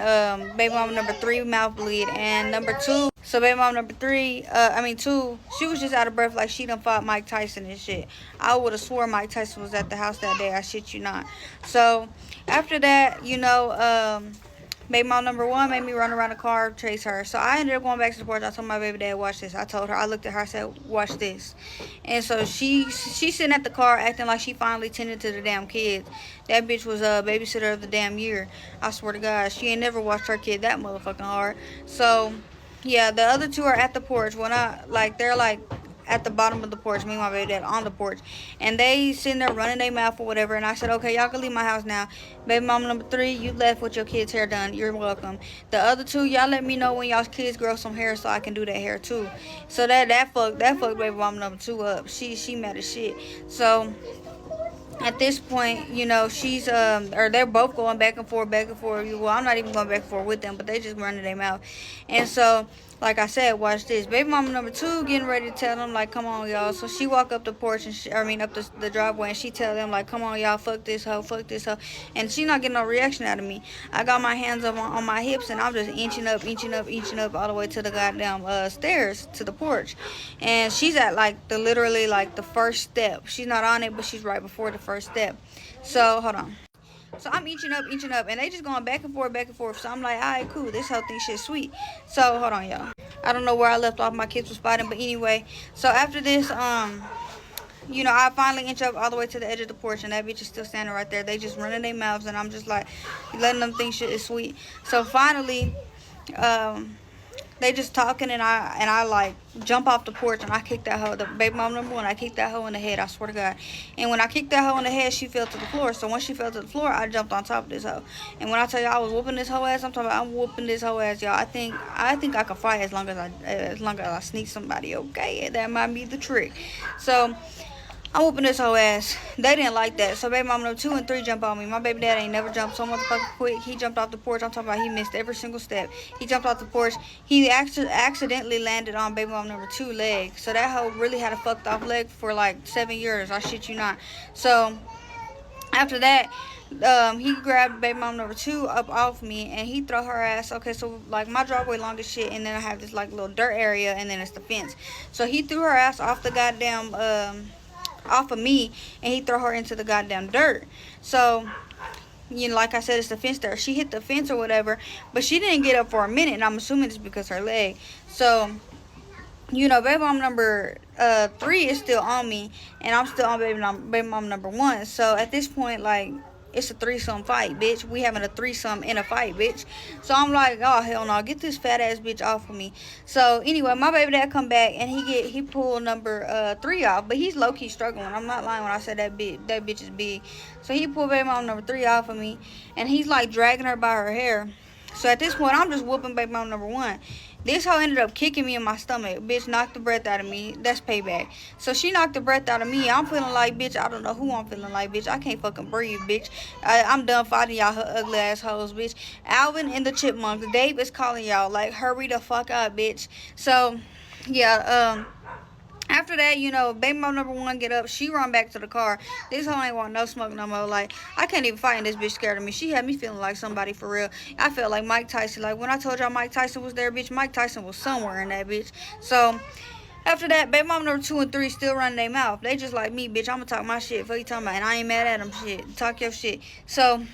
baby mama number 3 mouth bleed. And number 2, so baby mama number 2, she was just out of breath like she done fought Mike Tyson and shit. I would have swore Mike Tyson was at the house that day. I shit you not. So after that, baby mom number 1 made me run around the car, chase her. So I ended up going back to the porch. I told my baby dad, watch this. I told her, I looked at her, I said, watch this. And so she's sitting at the car acting like she finally tended to the damn kids. That bitch was a babysitter of the damn year. I swear to God, she ain't never watched her kid that motherfucking hard. So yeah, the other 2 are at the porch. They're at the bottom of the porch, me and my baby dad on the porch, and they sitting there running their mouth or whatever. And I said, okay, y'all can leave my house now. Baby mama number 3, you left with your kids' hair done. You're welcome. The other 2, y'all let me know when y'all's kids grow some hair so I can do that hair too. So that fucked baby mama number 2 up. She mad as shit. So at this point, she's or they're both going back and forth, back and forth. Well, I'm not even going back and forth with them, but they just running their mouth. And so, like I said, watch this. Baby mama number 2 getting ready to tell them, like, come on, y'all. So she walk up the porch and up the driveway, and she tell them, like, come on, y'all, fuck this hoe, fuck this hoe. And she not getting no reaction out of me. I got my hands up on my hips, and I'm just inching up all the way to the goddamn stairs to the porch. And she's at literally the first step. She's not on it, but she's right before the first step. So hold on. So I'm inching up, and they just going back and forth. So I'm like, all right, cool. This whole thing shit sweet. So hold on, y'all. I don't know where I left off. My kids was fighting, but anyway. So after this, I finally inch up all the way to the edge of the porch, and that bitch is still standing right there. They just running their mouths, and I'm just like letting them think shit is sweet. So finally, they just talking, and I like jump off the porch, and I kick that hoe, the baby mom number 1, I kicked that hoe in the head, I swear to God. And when I kicked that hoe in the head, she fell to the floor. So once she fell to the floor, I jumped on top of this hoe. And when I tell y'all I was whooping this hoe ass, I'm whooping this hoe ass, y'all. I think I can fight as long as I sneak somebody, okay? That might be the trick. So I'm whooping this whole ass. They didn't like that. So baby mama number 2 and 3 jump on me. My baby dad ain't never jumped so motherfucking quick. He jumped off the porch. I'm talking about he missed every single step. He jumped off the porch. He accidentally landed on baby mama number 2 leg. So that hoe really had a fucked off leg for 7 years. I shit you not. So after that, he grabbed baby mom number 2 up off me, and he throw her ass. Okay, so my driveway long as shit, and then I have this little dirt area, and then it's the fence. So he threw her ass off the goddamn off of me, and he throw her into the goddamn dirt. So like I said, it's the fence there. She hit the fence or whatever, but she didn't get up for a minute, and I'm assuming it's because her leg. So baby mom number 3 is still on me, and I'm still on baby mom number 1. So at this point, it's a threesome fight, bitch. We having a threesome in a fight, bitch. So I'm like, oh hell no, get this fat ass bitch off of me. So anyway, my baby dad come back, and he pulled number 3 off, but he's low key struggling. I'm not lying when I said that bitch is big. So he pulled baby mom number 3 off of me, and he's dragging her by her hair. So at this point, I'm just whooping baby mom number 1. This hoe ended up kicking me in my stomach. Bitch knocked the breath out of me. That's payback. So she knocked the breath out of me. I'm feeling like, bitch, I don't know who I'm feeling like, bitch. I can't fucking breathe, bitch. I'm done fighting y'all ugly ass hoes, bitch. Alvin and the Chipmunks. Dave is calling y'all. Hurry the fuck up, bitch. So, yeah, after that, baby mom number 1 get up. She run back to the car. This hoe ain't want no smoke no more. I can't even fight, and this bitch scared of me. She had me feeling like somebody for real. I felt like Mike Tyson. When I told y'all Mike Tyson was there, bitch, Mike Tyson was somewhere in that bitch. So after that, baby mom number 2 and 3 still running their mouth. They just like me, bitch. I'm gonna talk my shit. What you talking about? And I ain't mad at them. Shit, talk your shit. So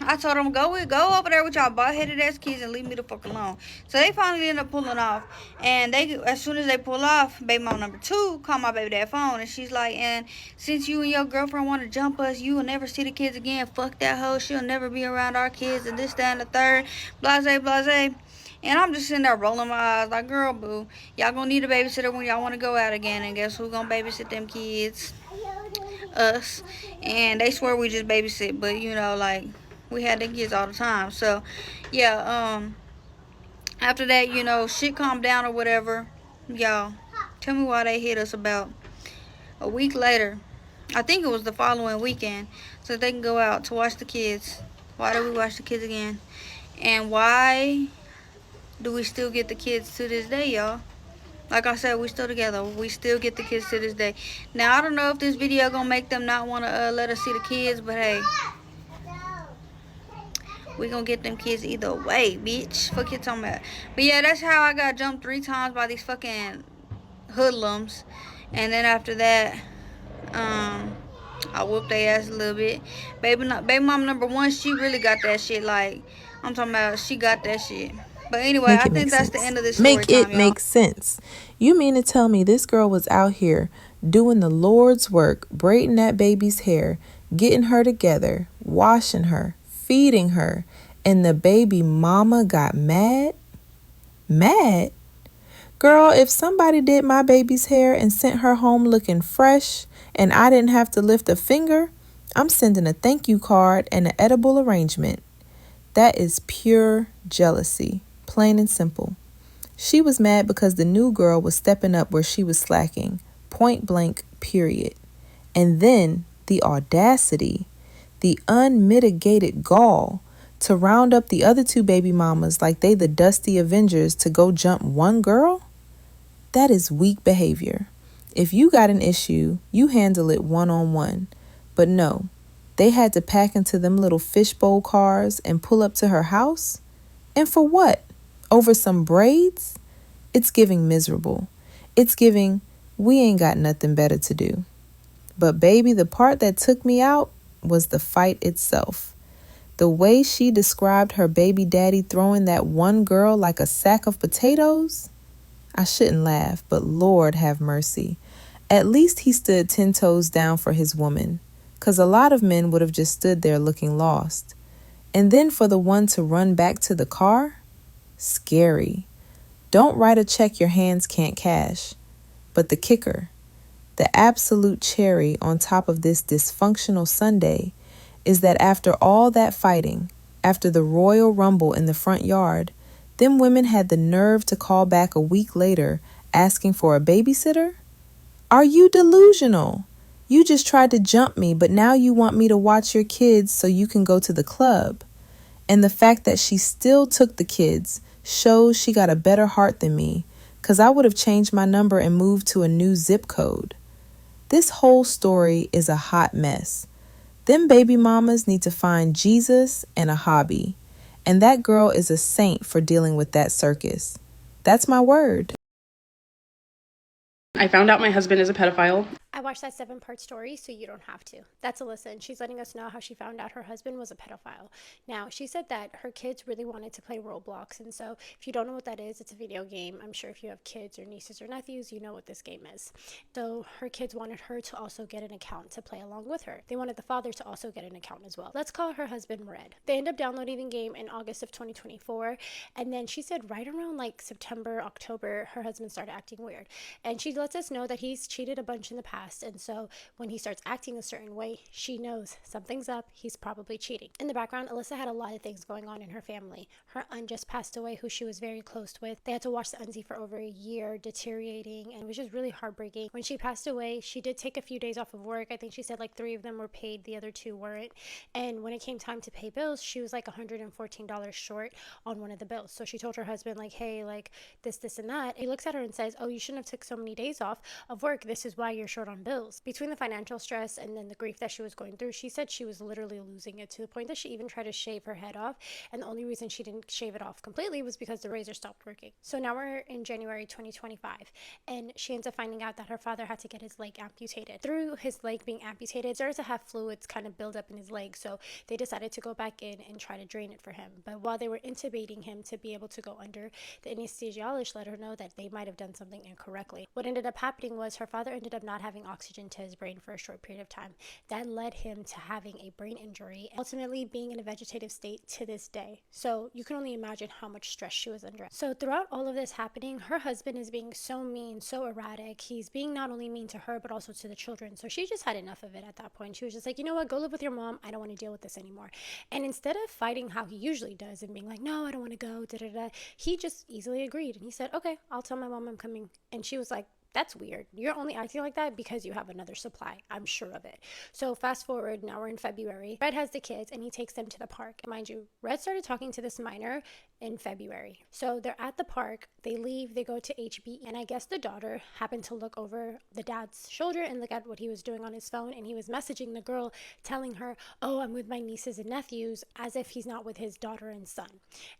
I told them go over there with y'all bald headed ass kids and leave me the fuck alone. So they finally end up pulling off, and they as soon as they pull off, baby mom number two called my baby dad phone, and she's like, and since you and your girlfriend want to jump us, you will never see the kids again. Fuck that hoe. She'll never be around our kids and this, that, and the third. Blase, blase. And I'm just sitting there rolling my eyes like, girl, boo, y'all gonna need a babysitter when y'all want to go out again. And guess who gonna babysit them kids? Us. And they swear we just babysit, but you know, like, we had the kids all the time. So, yeah, after that, you know, shit calmed down or whatever. Y'all, tell me why they hit us about a week later. I think it was the following weekend, so they can go out to watch the kids. Why do we watch the kids again? And why do we still get the kids to this day, y'all? Like I said, we still together. We still get the kids to this day. Now, I don't know if this video gonna make them not want to let us see the kids, but hey, we gonna get them kids either way, bitch. Fuck you talking about. But yeah, that's how I got jumped 3 times by these fucking hoodlums. And then after that, I whooped their ass a little bit. Baby mom number one, she really got that shit. Like, I'm talking about, she got that shit. But anyway, Make I it make think that's the sense. end of this story Make it time, y'all. make sense. You mean to tell me this girl was out here doing the Lord's work, braiding that baby's hair, getting her together, washing her, feeding her, and the baby mama got mad? Mad? Girl, if somebody did my baby's hair and sent her home looking fresh and I didn't have to lift a finger, I'm sending a thank you card and an edible arrangement. That is pure jealousy, plain and simple. She was mad because the new girl was stepping up where she was slacking, point blank, period. And then the audacity, the unmitigated gall to round up the other two baby mamas like they the dusty Avengers to go jump one girl? That is weak behavior. If you got an issue, you handle it one-on-one. But no, they had to pack into them little fishbowl cars and pull up to her house? And for what? Over some braids? It's giving miserable. It's giving, we ain't got nothing better to do. But baby, the part that took me out was the fight itself. The way she described her baby daddy throwing that one girl like a sack of potatoes? I shouldn't laugh, but Lord have mercy. At least he stood 10 toes down for his woman, 'cause a lot of men would have just stood there looking lost. And then for the one to run back to the car? Scary. Don't write a check your hands can't cash. But the kicker, the absolute cherry on top of this dysfunctional Sunday, is that after all that fighting, after the Royal Rumble in the front yard, them women had the nerve to call back a week later asking for a babysitter? Are you delusional? You just tried to jump me, but now you want me to watch your kids so you can go to the club. And the fact that she still took the kids shows she got a better heart than me, 'cause I would have changed my number and moved to a new zip code. This whole story is a hot mess. Them baby mamas need to find Jesus and a hobby. And that girl is a saint for dealing with that circus. That's my word. I found out my husband is a pedophile. I watched that 7-part story, so you don't have to. That's Alyssa, and she's letting us know how she found out her husband was a pedophile. Now, she said that her kids really wanted to play Roblox, and so if you don't know what that is, it's a video game. I'm sure if you have kids or nieces or nephews, you know what this game is. So her kids wanted her to also get an account to play along with her. They wanted the father to also get an account as well. Let's call her husband Red. They end up downloading the game in August of 2024, and then she said right around like September, October, her husband started acting weird. And she lets us know that he's cheated a bunch in the past. And so when he starts acting a certain way, she knows something's up. He's probably cheating. In the background, Alyssa had a lot of things going on in her family. Her aunt just passed away, who she was very close with. They had to watch the auntie for over a year, deteriorating, and it was just really heartbreaking. When she passed away, she did take a few days off of work. I think she said like 3 of them were paid, the other 2 weren't. And when it came time to pay bills, she was like $114 short on one of the bills. So she told her husband like, hey, like this, and that. He looks at her and says, oh, you shouldn't have took so many days off of work. This is why you're short short on bills. Between the financial stress and then the grief that she was going through, she said she was literally losing it, to the point that she even tried to shave her head off. And the only reason she didn't shave it off completely was because the razor stopped working. So now we're in January 2025, and she ends up finding out that her father had to get his leg amputated. Through his leg being amputated, he started to have fluids kind of build up in his leg, so they decided to go back in and try to drain it for him. But while they were intubating him to be able to go under, the anesthesiologist let her know that they might have done something incorrectly. What ended up happening was her father ended up not having oxygen to his brain for a short period of time. That led him to having a brain injury, ultimately being in a vegetative state to this day. So you can only imagine how much stress she was under. So throughout all of this happening, her husband is being so mean, so erratic. He's being not only mean to her, but also to the children. So she just had enough of it at that point. She was just like, you know what, go live with your mom. I don't want to deal with this anymore. And instead of fighting how he usually does and being like, no, I don't want to go, he just easily agreed. And he said, okay, I'll tell my mom I'm coming. And she was like, that's weird. You're only acting like that because you have another supply. I'm sure of it. So fast forward, now we're in February. Red has the kids and he takes them to the park. And mind you, Red started talking to this minor in February. So they're at the park, they leave, they go to HB, and I guess the daughter happened to look over the dad's shoulder and look at what he was doing on his phone, and he was messaging the girl telling her, oh, I'm with my nieces and nephews, as if he's not with his daughter and son.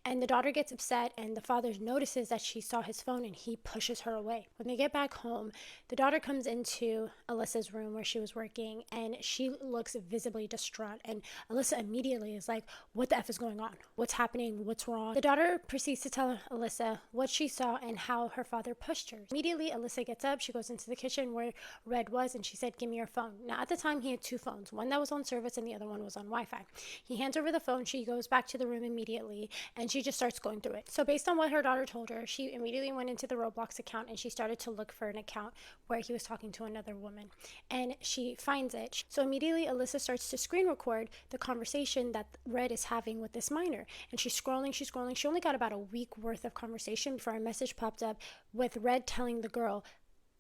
And the daughter gets upset, and the father notices that she saw his phone and he pushes her away. When they get back home, the daughter comes into Alyssa's room where she was working, and she looks visibly distraught, and Alyssa immediately is like, what the F is going on? What's happening? What's wrong? The daughter proceeds to tell Alyssa what she saw and how her father pushed her. Immediately, Alyssa gets up, she goes into the kitchen where Red was, and she said, give me your phone. Now, at the time, he had two phones, one that was on service and the other one was on Wi-Fi. He hands over the phone, she goes back to the room immediately, and she just starts going through it. So based on what her daughter told her, she immediately went into the Roblox account and she started to look for an account where he was talking to another woman. And she finds it. So immediately, Alyssa starts to screen record the conversation that Red is having with this minor. And she's scrolling. She only got about a week worth of conversation before a message popped up with Red telling the girl,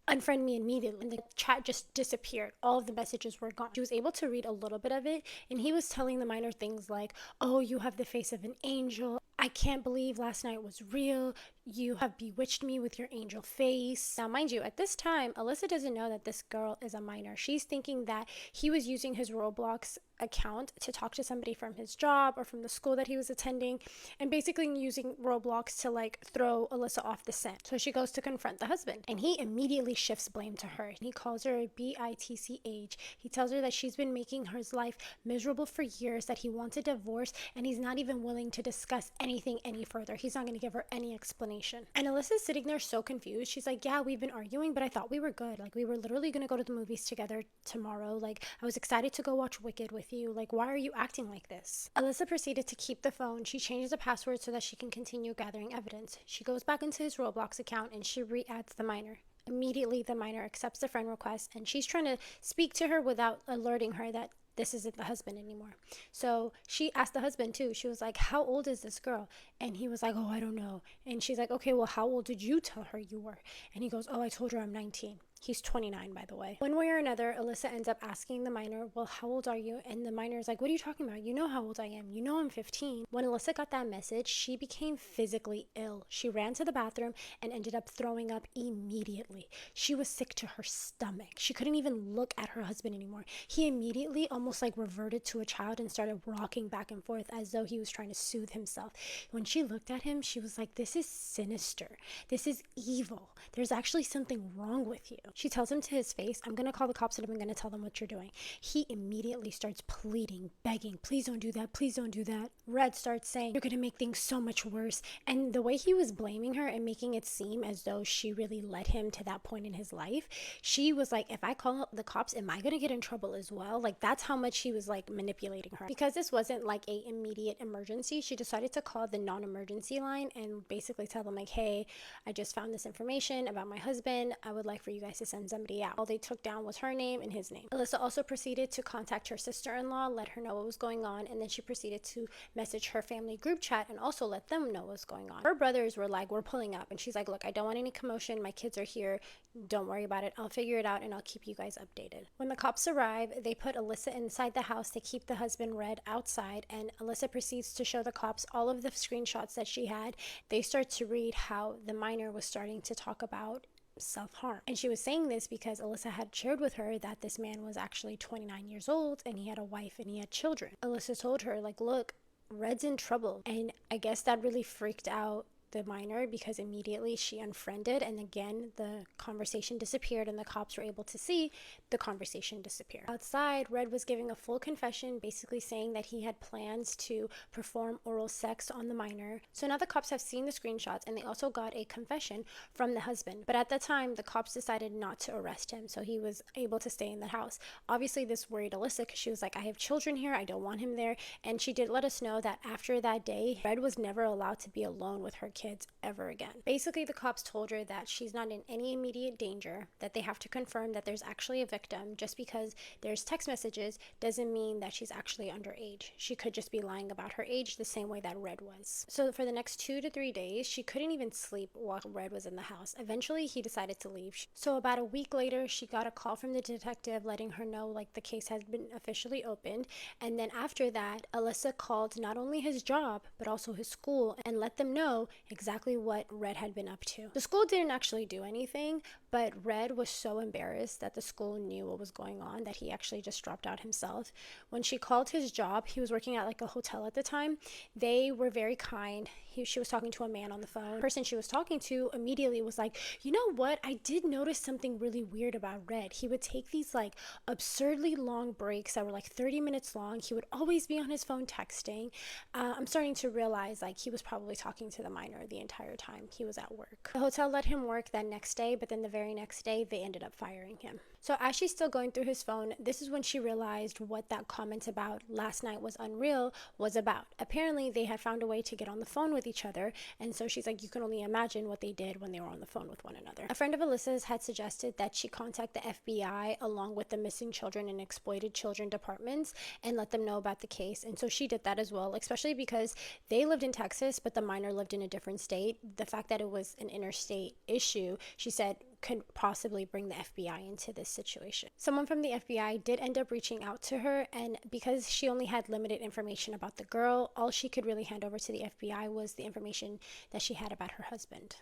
unfriend me immediately. And the chat just disappeared. All of the messages were gone. She was able to read a little bit of it, and he was telling the minor things like, oh, you have the face of an angel. I can't believe last night was real. You have bewitched me with your angel face. Now, mind you, at this time, Alyssa doesn't know that this girl is a minor. She's thinking that he was using his Roblox account to talk to somebody from his job or from the school that he was attending, and basically using Roblox to like throw Alyssa off the scent. So she goes to confront the husband, and he immediately shifts blame to her. He calls her a bitch. He tells her that she's been making his life miserable for years, that he wants a divorce, and he's not even willing to discuss anything any further. He's not going to give her any explanation. And Alyssa's sitting there so confused. She's like, yeah, we've been arguing, but I thought we were good. Like, we were literally going to go to the movies together tomorrow. Like, I was excited to go watch Wicked with you. Like, why are you acting like this? Alyssa proceeded to keep the phone. She changes the password so that she can continue gathering evidence. She goes back into his Roblox account and she re-adds the minor. Immediately, the minor accepts the friend request, and she's trying to speak to her without alerting her that this isn't the husband anymore. So she asked the husband too. She was like, how old is this girl? And he was like, oh, I don't know. And she's like, okay, well, how old did you tell her you were? And he goes, oh, I told her I'm 19. He's 29, by the way. One way or another, Alyssa ends up asking the minor, well, how old are you? And the minor is like, what are you talking about? You know how old I am. You know I'm 15. When Alyssa got that message, she became physically ill. She ran to the bathroom and ended up throwing up immediately. She was sick to her stomach. She couldn't even look at her husband anymore. He immediately almost like reverted to a child and started rocking back and forth as though he was trying to soothe himself. When she looked at him, she was like, this is sinister. This is evil. There's actually something wrong with you. She tells him to his face, I'm going to call the cops and I'm going to tell them what you're doing. He immediately starts pleading, begging, please don't do that. Please don't do that. Red starts saying, you're going to make things so much worse. And the way he was blaming her and making it seem as though she really led him to that point in his life, she was like, if I call the cops, am I going to get in trouble as well? Like, that's how much he was like manipulating her. Because this wasn't like a immediate emergency, she decided to call the non-emergency line and basically tell them like, hey, I just found this information about my husband. I would like for you guys to send somebody out. All they took down was her name and his name. Alyssa also proceeded to contact her sister-in-law, let her know what was going on, and then she proceeded to message her family group chat and also let them know what's going on. Her brothers were like, we're pulling up, and she's like, look, I don't want any commotion. My kids are here. Don't worry about it. I'll figure it out and I'll keep you guys updated. When the cops arrive, they put Alyssa inside the house to keep the husband Red outside, and Alyssa proceeds to show the cops all of the screenshots that she had. They start to read how the minor was starting to talk about self-harm. And she was saying this because Alyssa had shared with her that this man was actually 29 years old and he had a wife and he had children. Alyssa told her, like, look, Red's in trouble. And I guess that really freaked out the minor because immediately she unfriended, and again the conversation disappeared and the cops were able to see the conversation disappear. Outside, Red was giving a full confession, basically saying that he had plans to perform oral sex on the minor. So now the cops have seen the screenshots and they also got a confession from the husband, but at the time the cops decided not to arrest him, so he was able to stay in the house. Obviously this worried Alyssa because she was like, I have children here, I don't want him there. And she did let us know that after that day, Red was never allowed to be alone with her kids ever again. Basically, the cops told her that she's not in any immediate danger, that they have to confirm that there's actually a victim. Just because there's text messages doesn't mean that she's actually underage. She could just be lying about her age the same way that Red was. So for the next 2 to 3 days, she couldn't even sleep while Red was in the house. Eventually, he decided to leave. So about a week later, she got a call from the detective letting her know like the case has been officially opened. And then after that, Alyssa called not only his job, but also his school and let them know exactly what Red had been up to. The school didn't actually do anything, but Red was so embarrassed that the school knew what was going on that he actually just dropped out himself. When she called his job, he was working at like a hotel at the time. They were very kind. She was talking to a man on the phone. The person she was talking to immediately was like, you know what? I did notice something really weird about Red. He would take these like absurdly long breaks that were like 30 minutes long. He would always be on his phone texting. I'm starting to realize like he was probably talking to the minor the entire time he was at work. The hotel let him work that next day, but then the very next day they ended up firing him. So as she's still going through his phone, this is when she realized what that comment about last night was unreal was about. Apparently they had found a way to get on the phone with each other, and so she's like, you can only imagine what they did when they were on the phone with one another. A friend of Alyssa's had suggested that she contact the FBI along with the missing children and exploited children departments and let them know about the case, and so she did that as well, especially because they lived in Texas but the minor lived in a different state. The fact that it was an interstate issue, she said, could possibly bring the FBI into this situation. Someone from the FBI did end up reaching out to her, and because she only had limited information about the girl, all she could really hand over to the FBI was the information that she had about her husband.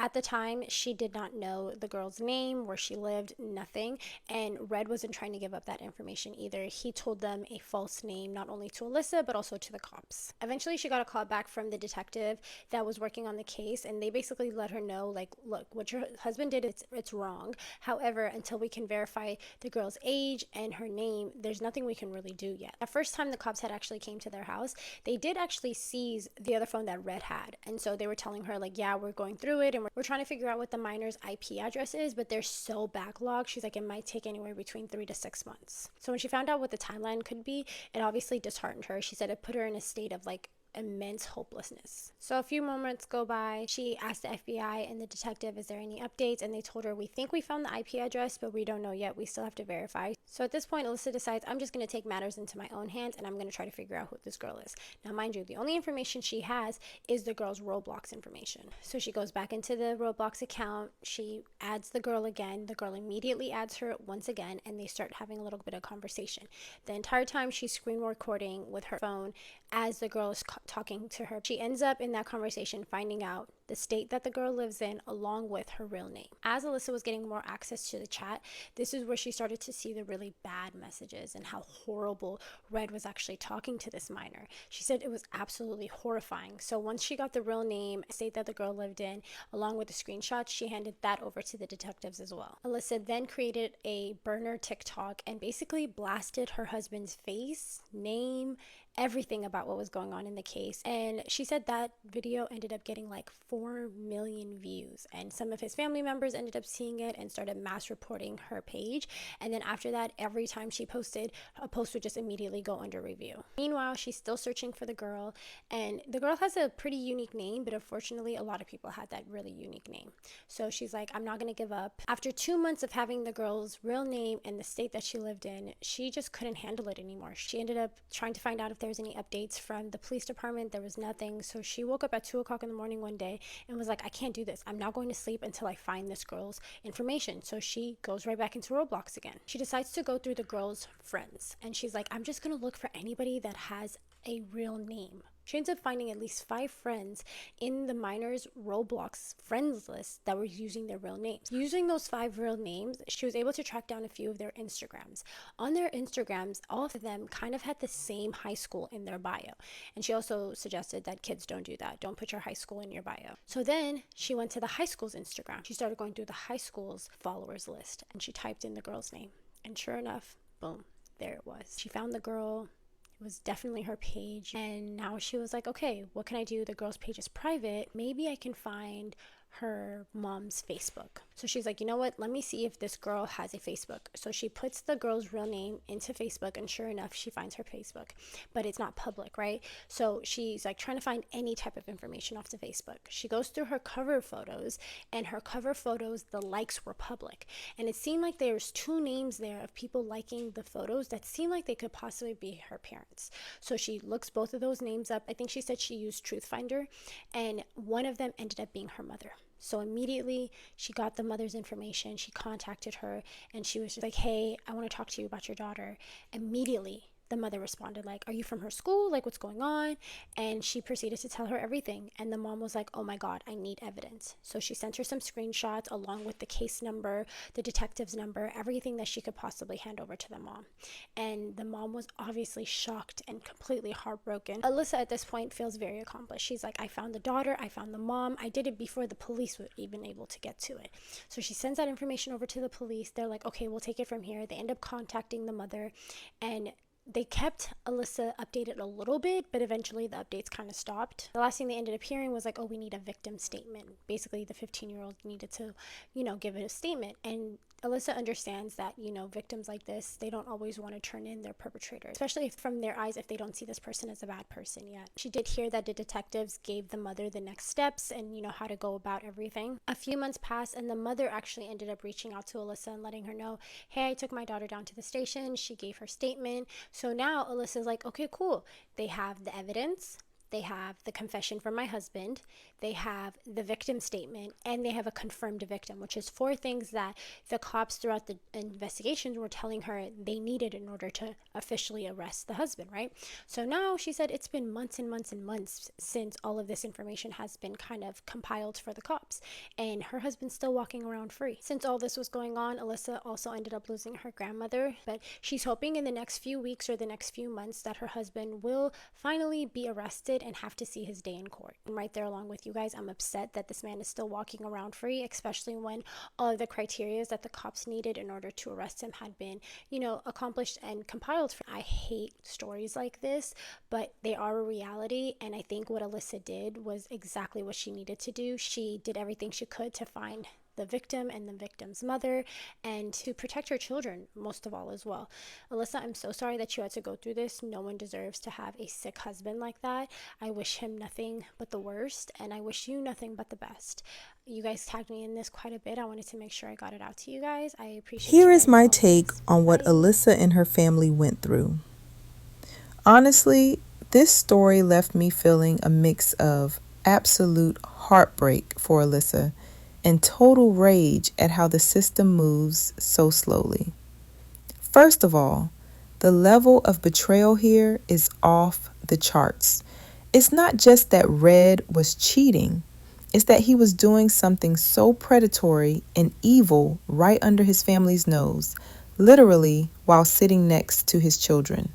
At the time, she did not know the girl's name, where she lived, nothing, and Red wasn't trying to give up that information either. He told them a false name, not only to Alyssa, but also to the cops. Eventually, she got a call back from the detective that was working on the case, and they basically let her know, like, look, what your husband did, it's wrong. However, until we can verify the girl's age and her name, there's nothing we can really do yet. The first time the cops had actually came to their house, they did actually seize the other phone that Red had, and so they were telling her, like, yeah, we're going through it, and we're trying to figure out what the minor's IP address is, but they're so backlogged. She's like, it might take anywhere between 3 to 6 months. So when she found out what the timeline could be, it obviously disheartened her. She said it put her in a state of like immense hopelessness. So a few moments go by. She asked the FBI and the detective, is there any updates? And they told her, we think we found the IP address, but we don't know yet. We still have to verify. So at this point, Alyssa decides, I'm just going to take matters into my own hands and I'm going to try to figure out who this girl is. Now, mind you, the only information she has is the girl's Roblox information. So she goes back into the Roblox account. She adds the girl again. The girl immediately adds her once again, and they start having a little bit of conversation. The entire time she's screen recording with her phone as the girl is talking to her. She ends up in that conversation finding out the state that the girl lives in along with her real name. As Alyssa was getting more access to the chat, this is where she started to see the really bad messages and how horrible Red was actually talking to this minor. She said it was absolutely horrifying. So once she got the real name, state that the girl lived in, along with the screenshots, she handed that over to the detectives as well. Alyssa then created a burner TikTok and basically blasted her husband's face, name, everything about what was going on in the case. And she said that video ended up getting like 4 million views, and some of his family members ended up seeing it and started mass reporting her page. And then after that, every time she posted, a post would just immediately go under review. Meanwhile, she's still searching for the girl, and the girl has a pretty unique name, but unfortunately a lot of people had that really unique name. So she's like, I'm not gonna give up. After 2 months of having the girl's real name and the state that she lived in, she just couldn't handle it anymore. She ended up trying to find out if there was any updates from the police department. There was nothing. So she woke up at 2 o'clock in the morning one day and was like, I can't do this. I'm not going to sleep until I find this girl's information. So she goes right back into Roblox again. She decides to go through the girl's friends, and she's like, I'm just going to look for anybody that has a real name. She ends up finding at least 5 friends in the minors' Roblox friends list that were using their real names. Using those 5 real names, she was able to track down a few of their Instagrams. On their Instagrams, all of them kind of had the same high school in their bio. And she also suggested that kids don't do that. Don't put your high school in your bio. So then she went to the high school's Instagram. She started going through the high school's followers list and she typed in the girl's name. And sure enough, boom, there it was. She found the girl. It was definitely her page. And now she was like, okay, what can I do? The girl's page is private. Maybe I can find her mom's Facebook. So she's like, you know what? Let me see if this girl has a Facebook. So she puts the girl's real name into Facebook, and sure enough, she finds her Facebook, but it's not public, right? So she's like trying to find any type of information off the Facebook. She goes through her cover photos, and her cover photos, the likes were public. And it seemed like there's 2 names there of people liking the photos that seemed like they could possibly be her parents. So she looks both of those names up. I think she said she used Truthfinder, and one of them ended up being her mother. So immediately she got the mother's information. She contacted her and she was just like, hey, I want to talk to you about your daughter. Immediately the mother responded like, are you from her school? Like, what's going on? And she proceeded to tell her everything. And the mom was like, oh my God, I need evidence. So she sent her some screenshots along with the case number, the detective's number, everything that she could possibly hand over to the mom. And the mom was obviously shocked and completely heartbroken. Alyssa at this point feels very accomplished. She's like, I found the daughter, I found the mom. I did it before the police were even able to get to it. So she sends that information over to the police. They're like, okay, we'll take it from here. They end up contacting the mother, and they kept Alyssa updated a little bit, but eventually the updates kind of stopped. The last thing they ended up hearing was like, oh, we need a victim statement. Basically, the 15-year-old needed to, give it a statement. And Alyssa understands that, victims like this, they don't always want to turn in their perpetrator, especially if from their eyes, if they don't see this person as a bad person yet. She did hear that the detectives gave the mother the next steps and, how to go about everything. A few months passed, and the mother actually ended up reaching out to Alyssa and letting her know, hey, I took my daughter down to the station. She gave her statement. So now Alyssa's like, okay, cool. They have the evidence. They have the confession from my husband, they have the victim statement, and they have a confirmed victim, which is 4 things that the cops throughout the investigations were telling her they needed in order to officially arrest the husband, right? So now she said it's been months and months and months since all of this information has been kind of compiled for the cops, and her husband's still walking around free. Since all this was going on, Alyssa also ended up losing her grandmother, but she's hoping in the next few weeks or the next few months that her husband will finally be arrested and have to see his day in court. I'm right there along with you guys. I'm upset that this man is still walking around free, especially when all of the criteria that the cops needed in order to arrest him had been, accomplished and compiled. I hate stories like this, but they are a reality, and I think what Alyssa did was exactly what she needed to do. She did everything she could to find the victim and the victim's mother, and to protect her children most of all as well. Alyssa, I'm so sorry that you had to go through this. No one deserves to have a sick husband like that. I wish him nothing but the worst, and I wish you nothing but the best. You guys tagged me in this quite a bit. I wanted to make sure I got it out to you guys. I appreciate Here you is guys' my comments. take on what Bye. Alyssa and her family went through. Honestly, this story left me feeling a mix of absolute heartbreak for Alyssa and total rage at how the system moves so slowly. First of all, the level of betrayal here is off the charts. It's not just that Red was cheating, it's that he was doing something so predatory and evil right under his family's nose, literally while sitting next to his children.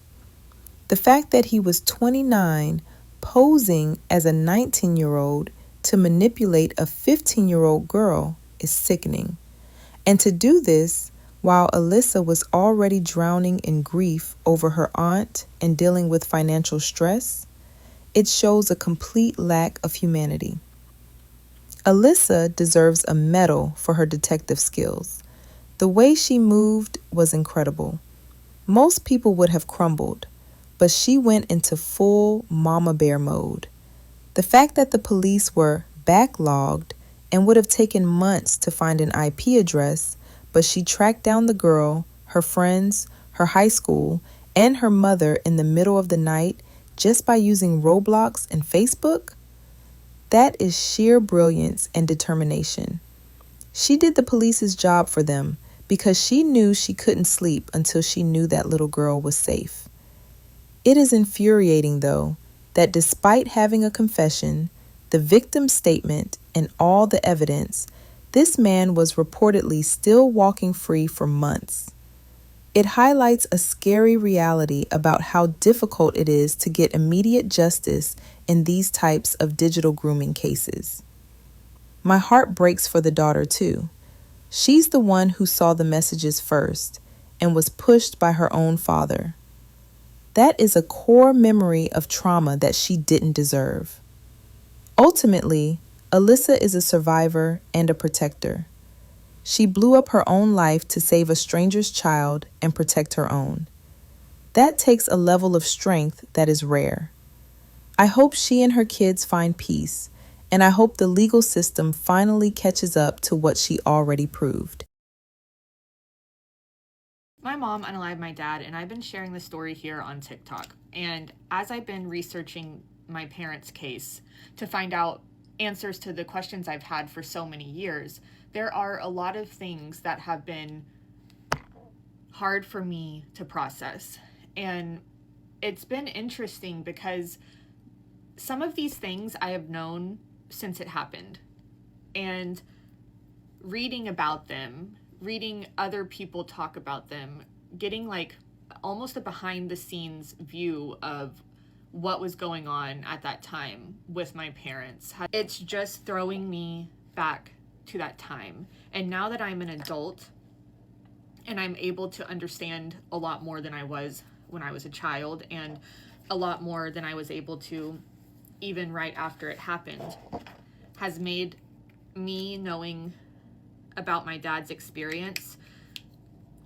The fact that he was 29 posing as a 19-year-old to manipulate a 15-year-old girl is sickening. And to do this while Alyssa was already drowning in grief over her aunt and dealing with financial stress, it shows a complete lack of humanity. Alyssa deserves a medal for her detective skills. The way she moved was incredible. Most people would have crumbled, but she went into full mama bear mode. The fact that the police were backlogged and would have taken months to find an IP address, but she tracked down the girl, her friends, her high school, and her mother in the middle of the night just by using Roblox and Facebook? That is sheer brilliance and determination. She did the police's job for them because she knew she couldn't sleep until she knew that little girl was safe. It is infuriating, though, that despite having a confession, the victim's statement, and all the evidence, this man was reportedly still walking free for months. It highlights a scary reality about how difficult it is to get immediate justice in these types of digital grooming cases. My heart breaks for the daughter too. She's the one who saw the messages first and was pushed by her own father. That is a core memory of trauma that she didn't deserve. Ultimately, Alyssa is a survivor and a protector. She blew up her own life to save a stranger's child and protect her own. That takes a level of strength that is rare. I hope she and her kids find peace, and I hope the legal system finally catches up to what she already proved. My mom unalived my dad, and I've been sharing the story here on TikTok. And as I've been researching my parents' case to find out answers to the questions I've had for so many years, there are a lot of things that have been hard for me to process. And it's been interesting because some of these things I have known since it happened. And reading about them, reading other people talk about them, getting like almost a behind the scenes view of what was going on at that time with my parents. It's just throwing me back to that time. And now that I'm an adult and I'm able to understand a lot more than I was when I was a child, and a lot more than I was able to even right after it happened, has made me knowing about my dad's experience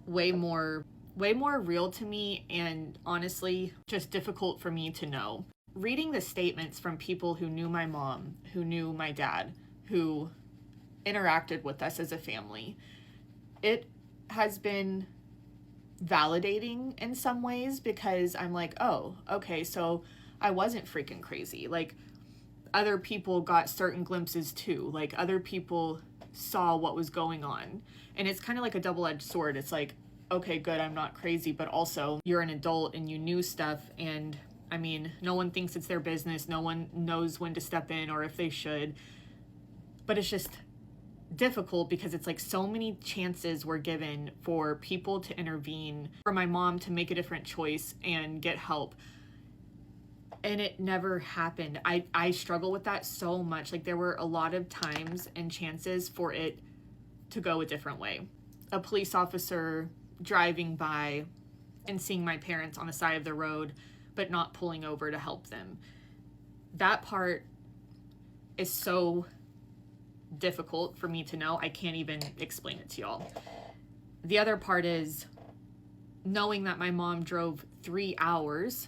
way more real to me, and honestly just difficult for me to know. Reading the statements from people who knew my mom, who knew my dad, who interacted with us as a family, it has been validating in some ways, because I'm like, oh, okay, so I wasn't freaking crazy. Like, other people got certain glimpses too. Like, other people saw what was going on. And it's kind of like a double-edged sword. It's like, okay, good, I'm not crazy, but also you're an adult and you knew stuff. And I mean, no one thinks it's their business. No one knows when to step in or if they should. But it's just difficult because it's like so many chances were given for people to intervene, for my mom to make a different choice and get help. And it never happened. I struggle with that so much. Like, there were a lot of times and chances for it to go a different way. A police officer driving by and seeing my parents on the side of the road, but not pulling over to help them. That part is so difficult for me to know. I can't even explain it to y'all. The other part is knowing that my mom drove 3 hours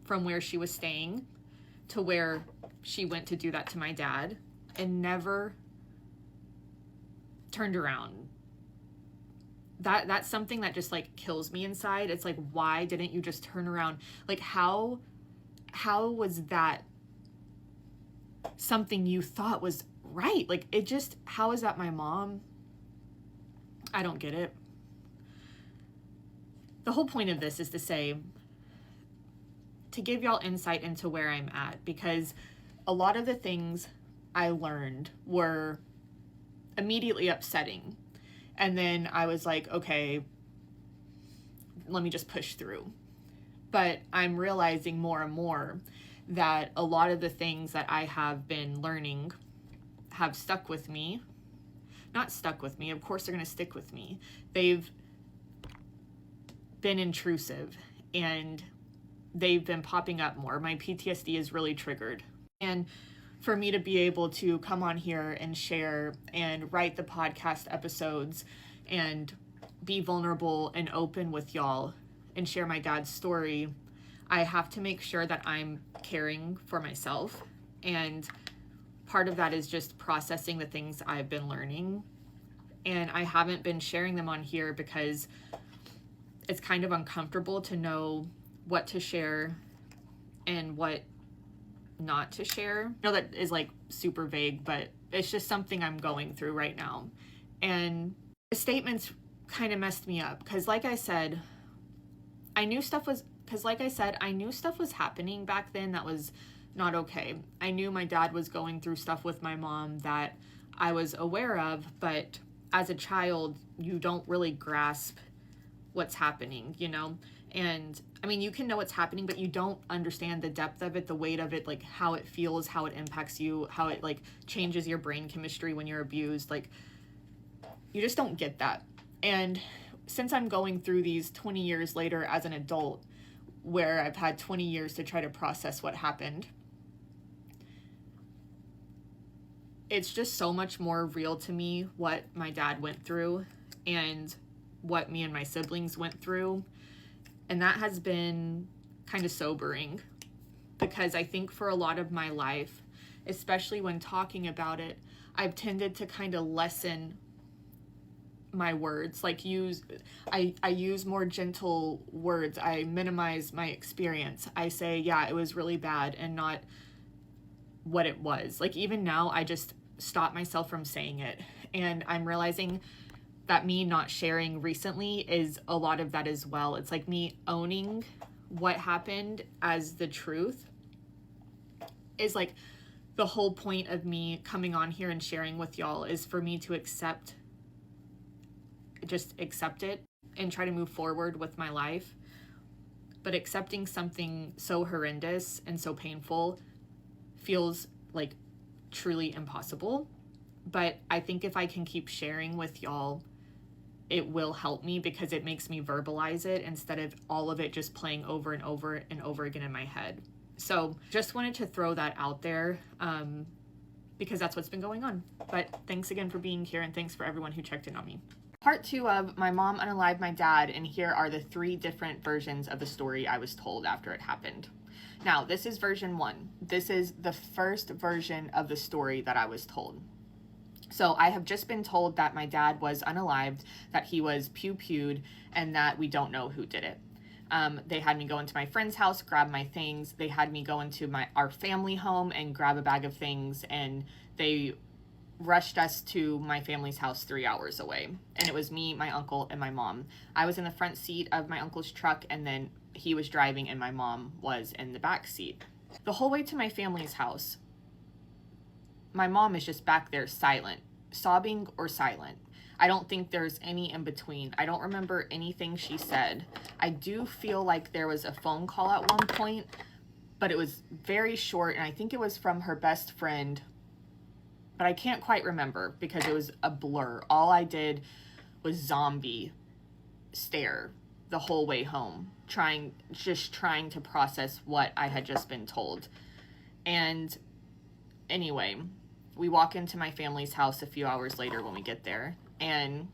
from where she was staying to where she went to do that to my dad and never turned around. That's something that just like kills me inside. It's like, why didn't you just turn around? Like, how was that something you thought was right? Like, it just, how is that my mom? I don't get it. The whole point of this is to say, to give y'all insight into where I'm at, because a lot of the things I learned were immediately upsetting. And then I was like, okay, let me just push through. But I'm realizing more and more that a lot of the things that I have been learning have stuck with me. Not stuck with me, of course they're going to stick with me. They've been intrusive and they've been popping up more. My PTSD is really triggered. And for me to be able to come on here and share and write the podcast episodes and be vulnerable and open with y'all and share my dad's story, I have to make sure that I'm caring for myself. And part of that is just processing the things I've been learning. And I haven't been sharing them on here because it's kind of uncomfortable to know what to share and what not to share. I know that is like super vague, but it's just something I'm going through right now. And the statements kind of messed me up because, like I said, I knew stuff was Because like I said, I knew stuff was happening back then that was not okay. I knew my dad was going through stuff with my mom that I was aware of, but as a child, you don't really grasp what's happening, you know? And I mean, you can know what's happening, but you don't understand the depth of it, the weight of it, like how it feels, how it impacts you, how it like changes your brain chemistry when you're abused. Like, you just don't get that. And since I'm going through these 20 years later as an adult, where I've had 20 years to try to process what happened, it's just so much more real to me what my dad went through and what me and my siblings went through. And that has been kind of sobering, because I think for a lot of my life, especially when talking about it, I've tended to kind of lessen my words, like I use more gentle words. I minimize my experience. I say, yeah, it was really bad, and not what it was. Like, even now, I just stop myself from saying it. And I'm realizing that me not sharing recently is a lot of that as well. It's like me owning what happened as the truth is like the whole point of me coming on here and sharing with y'all, is for me to just accept it and try to move forward with my life. But accepting something so horrendous and so painful feels like truly impossible. But I think if I can keep sharing with y'all, it will help me, because it makes me verbalize it instead of all of it just playing over and over and over again in my head. So just wanted to throw that out there, because that's what's been going on. But thanks again for being here, and thanks for everyone who checked in on me. Part 2 of My Mom Unalived My Dad, and here are the 3 different versions of the story I was told after it happened. Now, this is version 1. This is the first version of the story that I was told. So I have just been told that my dad was unalived, that he was pew-pewed, and that we don't know who did it. They had me go into my friend's house, grab my things. They had me go into our family home and grab a bag of things, and they rushed us to my family's house 3 hours away. And it was me, my uncle, and my mom. I was in the front seat of my uncle's truck, and then he was driving and my mom was in the back seat. The whole way to my family's house, my mom is just back there silent, sobbing or silent. I don't think there's any in between. I don't remember anything she said. I do feel like there was a phone call at one point, but it was very short, and I think it was from her best friend, but I can't quite remember because it was a blur. All I did was zombie stare the whole way home, trying to process what I had just been told. And anyway, we walk into my family's house a few hours later when we get there, and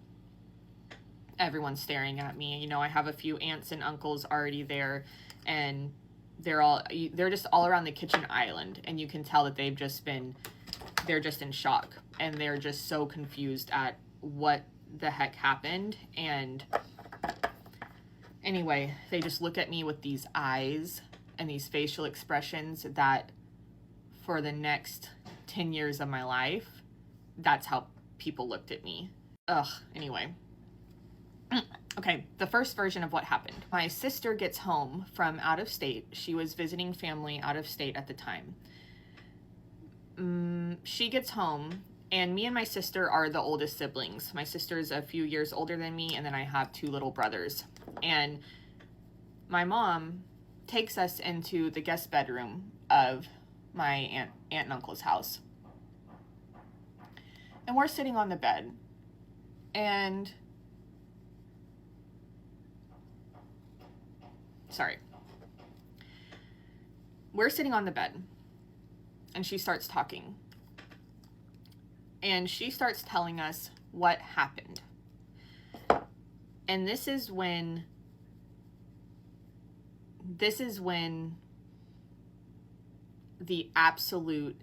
everyone's staring at me. You know, I have a few aunts and uncles already there, and they're just all around the kitchen island, and you can tell that they're just in shock, and they're just so confused at what the heck happened. And anyway, they just look at me with these eyes and these facial expressions that for the next 10 years of my life, that's how people looked at me. Anyway. Okay, the first version of what happened. My sister gets home from out of state. She was visiting family out of state at the time. She gets home, and me and my sister are the oldest siblings. My sister's a few years older than me, and then I have 2 little brothers. And my mom takes us into the guest bedroom of my aunt and uncle's house. And we're sitting on the bed, and we're sitting on the bed, and she starts talking, and she starts telling us what happened. And this is when the absolute,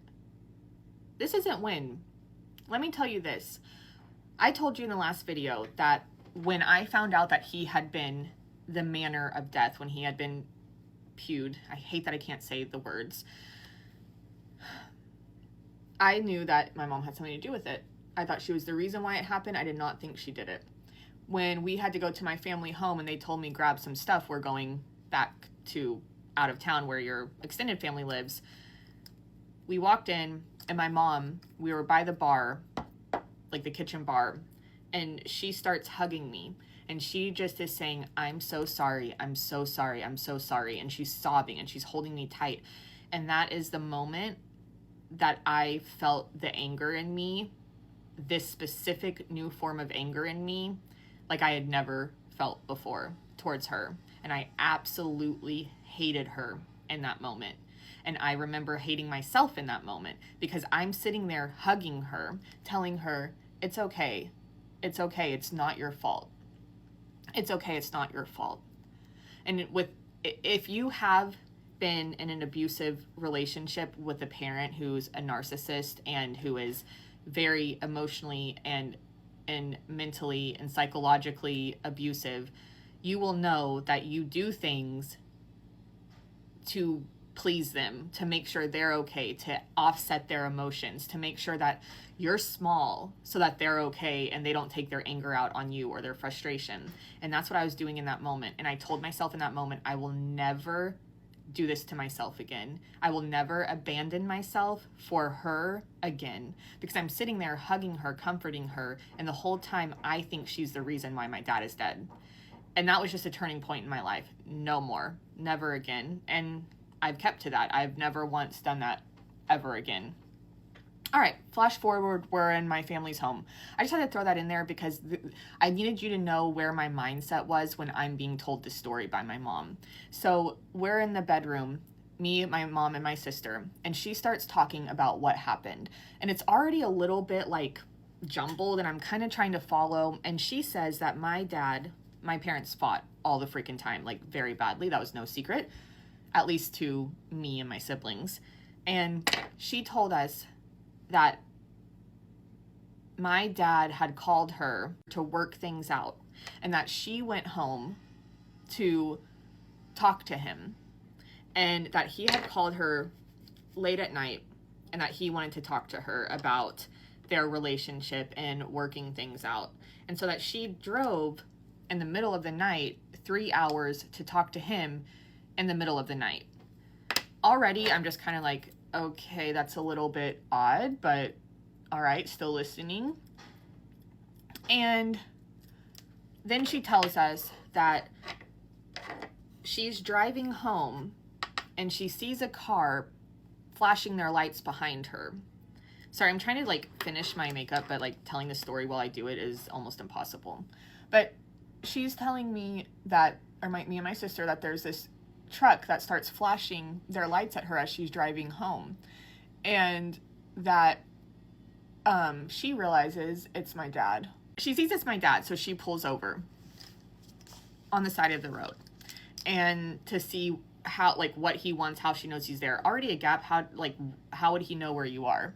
this isn't when, let me tell you this. I told you in the last video that when I found out that he had been the manner of death, when he had been pewed, I hate that I can't say the words, I knew that my mom had something to do with it. I thought she was the reason why it happened. I did not think she did it. When we had to go to my family home and they told me grab some stuff, we're going back to out of town where your extended family lives, we walked in, and my mom, we were by the bar, like the kitchen bar, and she starts hugging me. And she just is saying, I'm so sorry, I'm so sorry, I'm so sorry. And she's sobbing and she's holding me tight. And that is the moment that I felt the anger in me, this specific new form of anger in me, like I had never felt before towards her. And I absolutely hated her in that moment. And I remember hating myself in that moment because I'm sitting there hugging her, telling her, it's okay. It's okay. It's not your fault. It's okay. It's not your fault. And if you have been in an abusive relationship with a parent who's a narcissist and who is very emotionally and mentally and psychologically abusive, you will know that you do things to please them, to make sure they're okay, to offset their emotions, to make sure that you're small so that they're okay and they don't take their anger out on you or their frustration. And that's what I was doing in that moment. And I told myself in that moment, I will never do this to myself again. I will never abandon myself for her again, because I'm sitting there hugging her, comforting her, and the whole time I think she's the reason why my dad is dead. And that was just a turning point in my life. No more, never again. And I've kept to that. I've never once done that ever again. All right, flash forward, we're in my family's home. I just had to throw that in there because I needed you to know where my mindset was when I'm being told this story by my mom. So we're in the bedroom, me, my mom, and my sister, and she starts talking about what happened. And it's already a little bit like jumbled, and I'm kind of trying to follow. And she says that my parents fought all the freaking time, like very badly. That was no secret, at least to me and my siblings. And she told us that my dad had called her to work things out and that she went home to talk to him, and that he had called her late at night and that he wanted to talk to her about their relationship and working things out. And so that she drove in the middle of the night 3 hours to talk to him in the middle of the night. Already, I'm just kind of like, okay, that's a little bit odd, but all right, still listening. And then she tells us that she's driving home and she sees a car flashing their lights behind her. Sorry, I'm trying to like finish my makeup, but like telling the story while I do it is almost impossible. But she's telling me that, or me and my sister, that there's this truck that starts flashing their lights at her as she's driving home, and that she realizes it's my dad. She sees it's my dad, so she pulls over on the side of the road and to see how, like, what he wants, how she knows he's there. Already a gap. How would he know where you are?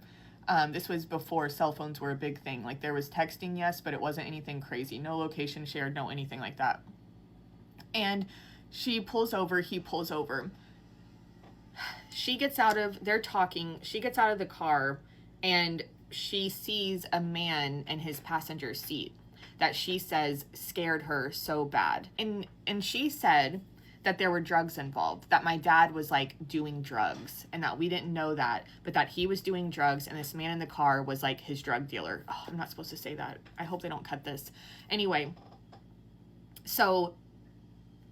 This was before cell phones were a big thing. Like, there was texting, yes, but it wasn't anything crazy. No location shared, no anything like that. And she pulls over, he pulls over. She gets out of, they're talking, she gets out of the car and she sees a man in his passenger seat that she says scared her so bad. And she said that there were drugs involved, that my dad was like doing drugs, and that we didn't know that, but that he was doing drugs, and this man in the car was like his drug dealer. Oh, I'm not supposed to say that. I hope they don't cut this. Anyway, so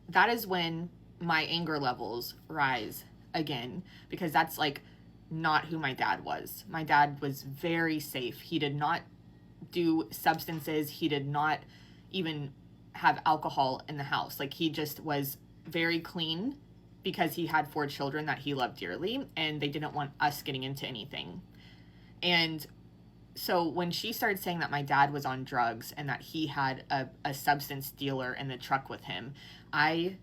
that is when my anger levels rise again, because that's like not who my dad was. My dad was very safe. He did not do substances. He did not even have alcohol in the house. Like, he just was very clean because he had 4 children that he loved dearly, and they didn't want us getting into anything. And so when she started saying that my dad was on drugs and that he had a substance dealer in the truck with him, I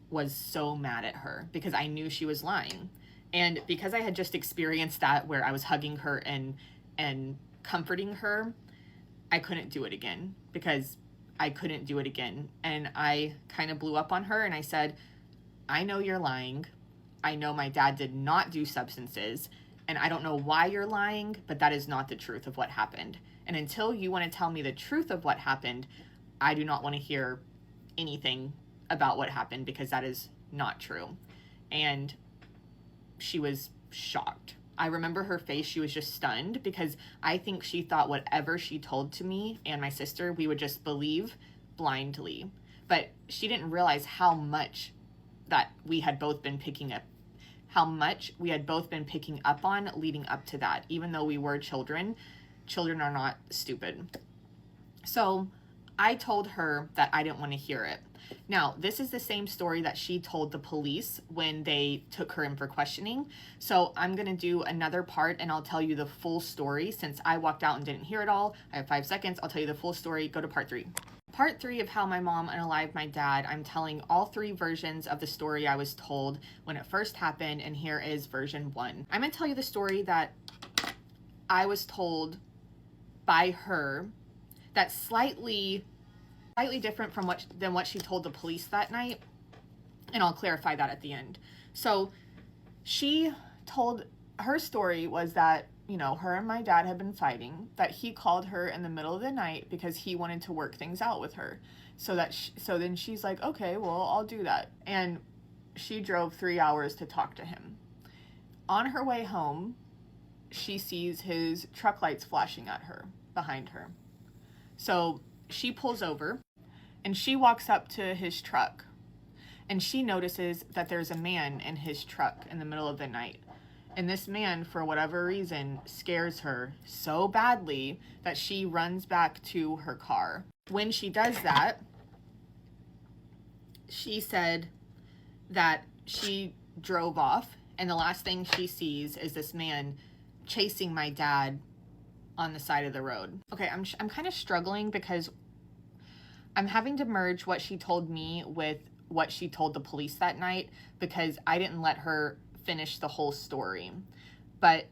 was so mad at her because I knew she was lying. And because I had just experienced that where I was hugging her and comforting her, I couldn't do it again, because I couldn't do it again. And I kind of blew up on her and I said, I know you're lying. I know my dad did not do substances, and I don't know why you're lying, but that is not the truth of what happened. And until you want to tell me the truth of what happened, I do not want to hear anything about what happened, because that is not true. And she was shocked. I remember her face. She was just stunned, because I think she thought whatever she told to me and my sister, we would just believe blindly. But she didn't realize how much that we had both been picking up, on leading up to that. Even though we were children are not stupid. So I told her that I didn't want to hear it. Now, this is the same story that she told the police when they took her in for questioning. So I'm going to do another part and I'll tell you the full story. Since I walked out and didn't hear it all, I have 5 seconds. I'll tell you the full story. Go to part 3. Part 3 of how my mom unalived my dad. I'm telling all 3 versions of the story I was told when it first happened, and here is version 1. I'm going to tell you the story that I was told by her, that's slightly different from what she told the police that night, and I'll clarify that at the end. So she told, her story was that, you know, her and my dad had been fighting, that he called her in the middle of the night because he wanted to work things out with her. So then she's like, okay, well, I'll do that. And she drove 3 hours to talk to him. On her way home, she sees his truck lights flashing at her, behind her. So she pulls over and she walks up to his truck, and she notices that there's a man in his truck in the middle of the night. And this man, for whatever reason, scares her so badly that she runs back to her car. When she does that, she said that she drove off, and the last thing she sees is this man chasing my dad on the side of the road. Okay, I'm kind of struggling because I'm having to merge what she told me with what she told the police that night, because I didn't let her finish the whole story. But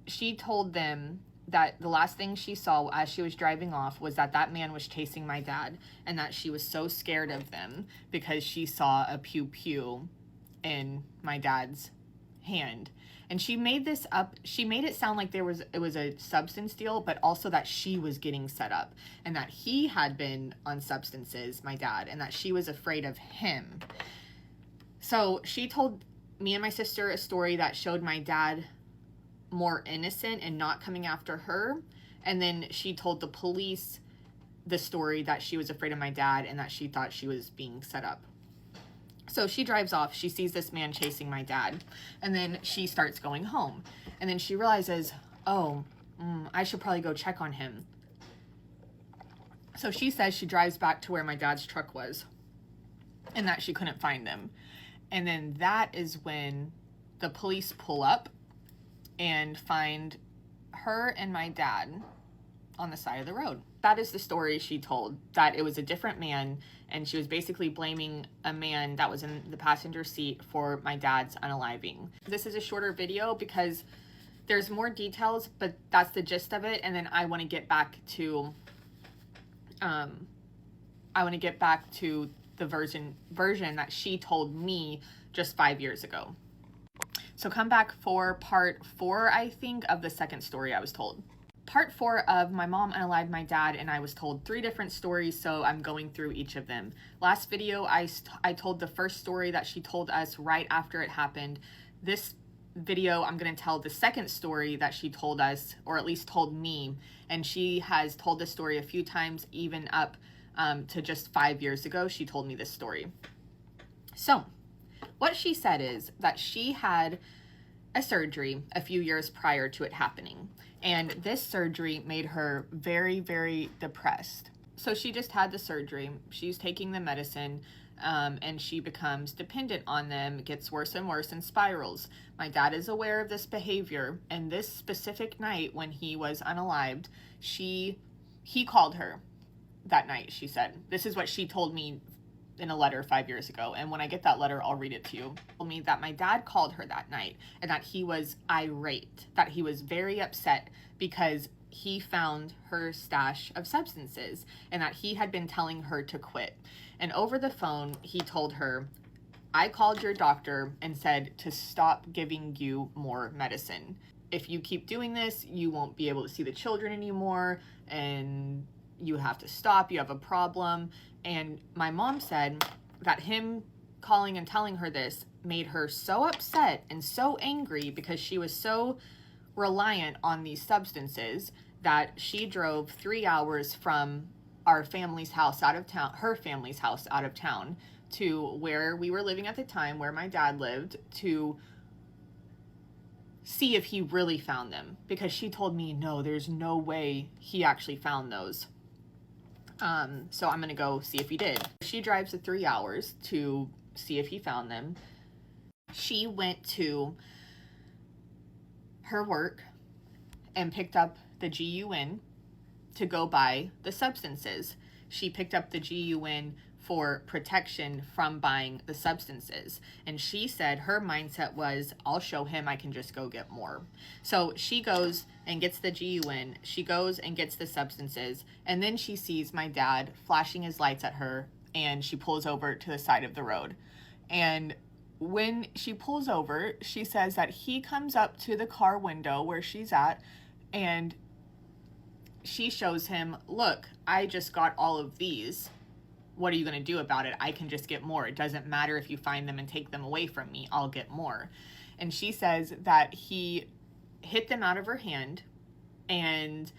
she told them that the last thing she saw as she was driving off was that man was chasing my dad, and that she was so scared of them because she saw a pew pew in my dad's hand. And she made this up. She made it sound like it was a substance deal, but also that she was getting set up, and that he had been on substances, my dad, and that she was afraid of him. So she told me and my sister a story that showed my dad more innocent and not coming after her. And then she told the police the story that she was afraid of my dad and that she thought she was being set up. So she drives off, she sees this man chasing my dad, and then she starts going home. And then she realizes, I should probably go check on him. So she says she drives back to where my dad's truck was, and that she couldn't find him. And then that is when the police pull up and find her and my dad on the side of the road. That is the story she told, that it was a different man, and she was basically blaming a man that was in the passenger seat for my dad's unaliving. This is a shorter video because there's more details, but that's the gist of it. And then I want to get back to the version that she told me just 5 years ago. So come back for part 4, I think, of the second story I was told. Part 4 of my mom unalived my dad, and I was told 3 different stories, so I'm going through each of them. Last video, I told the first story that she told us right after it happened. This video, I'm going to tell the second story that she told us, or at least told me, and she has told this story a few times, even up to just 5 years ago. She told me this story. So what she said is that she had a surgery a few years prior to it happening, and this surgery made her very, very depressed. So she just had the surgery, she's taking the medicine, and she becomes dependent on them, gets worse and worse and spirals. My dad is aware of this behavior, and this specific night when he was unalived, he called her that night, she said. This is what she told me in a letter 5 years ago, and when I get that letter, I'll read it to you. He told me that my dad called her that night, and that he was irate, that he was very upset because he found her stash of substances, and that he had been telling her to quit. And over the phone, he told her, I called your doctor and said to stop giving you more medicine. If you keep doing this, you won't be able to see the children anymore, and you have to stop, you have a problem. And my mom said that him calling and telling her this made her so upset and so angry because she was so reliant on these substances that she drove 3 hours from our family's house out of town, her family's house out of town, to where we were living at the time, where my dad lived, to see if he really found them, because she told me, no, there's no way he actually found those. So I'm gonna go see if he did. She drives the 3 hours to see if he found them. She went to her work and picked up the GUN to go buy the substances. She picked up the GUN for protection from buying the substances. And she said her mindset was, I'll show him, I can just go get more. So she goes and gets the GUN, she goes and gets the substances, and then she sees my dad flashing his lights at her, and she pulls over to the side of the road. And when she pulls over, she says that he comes up to the car window where she's at, and she shows him, look, I just got all of these. What are you going to do about it? I can just get more. It doesn't matter if you find them and take them away from me. I'll get more. And she says that he hit them out of her hand, and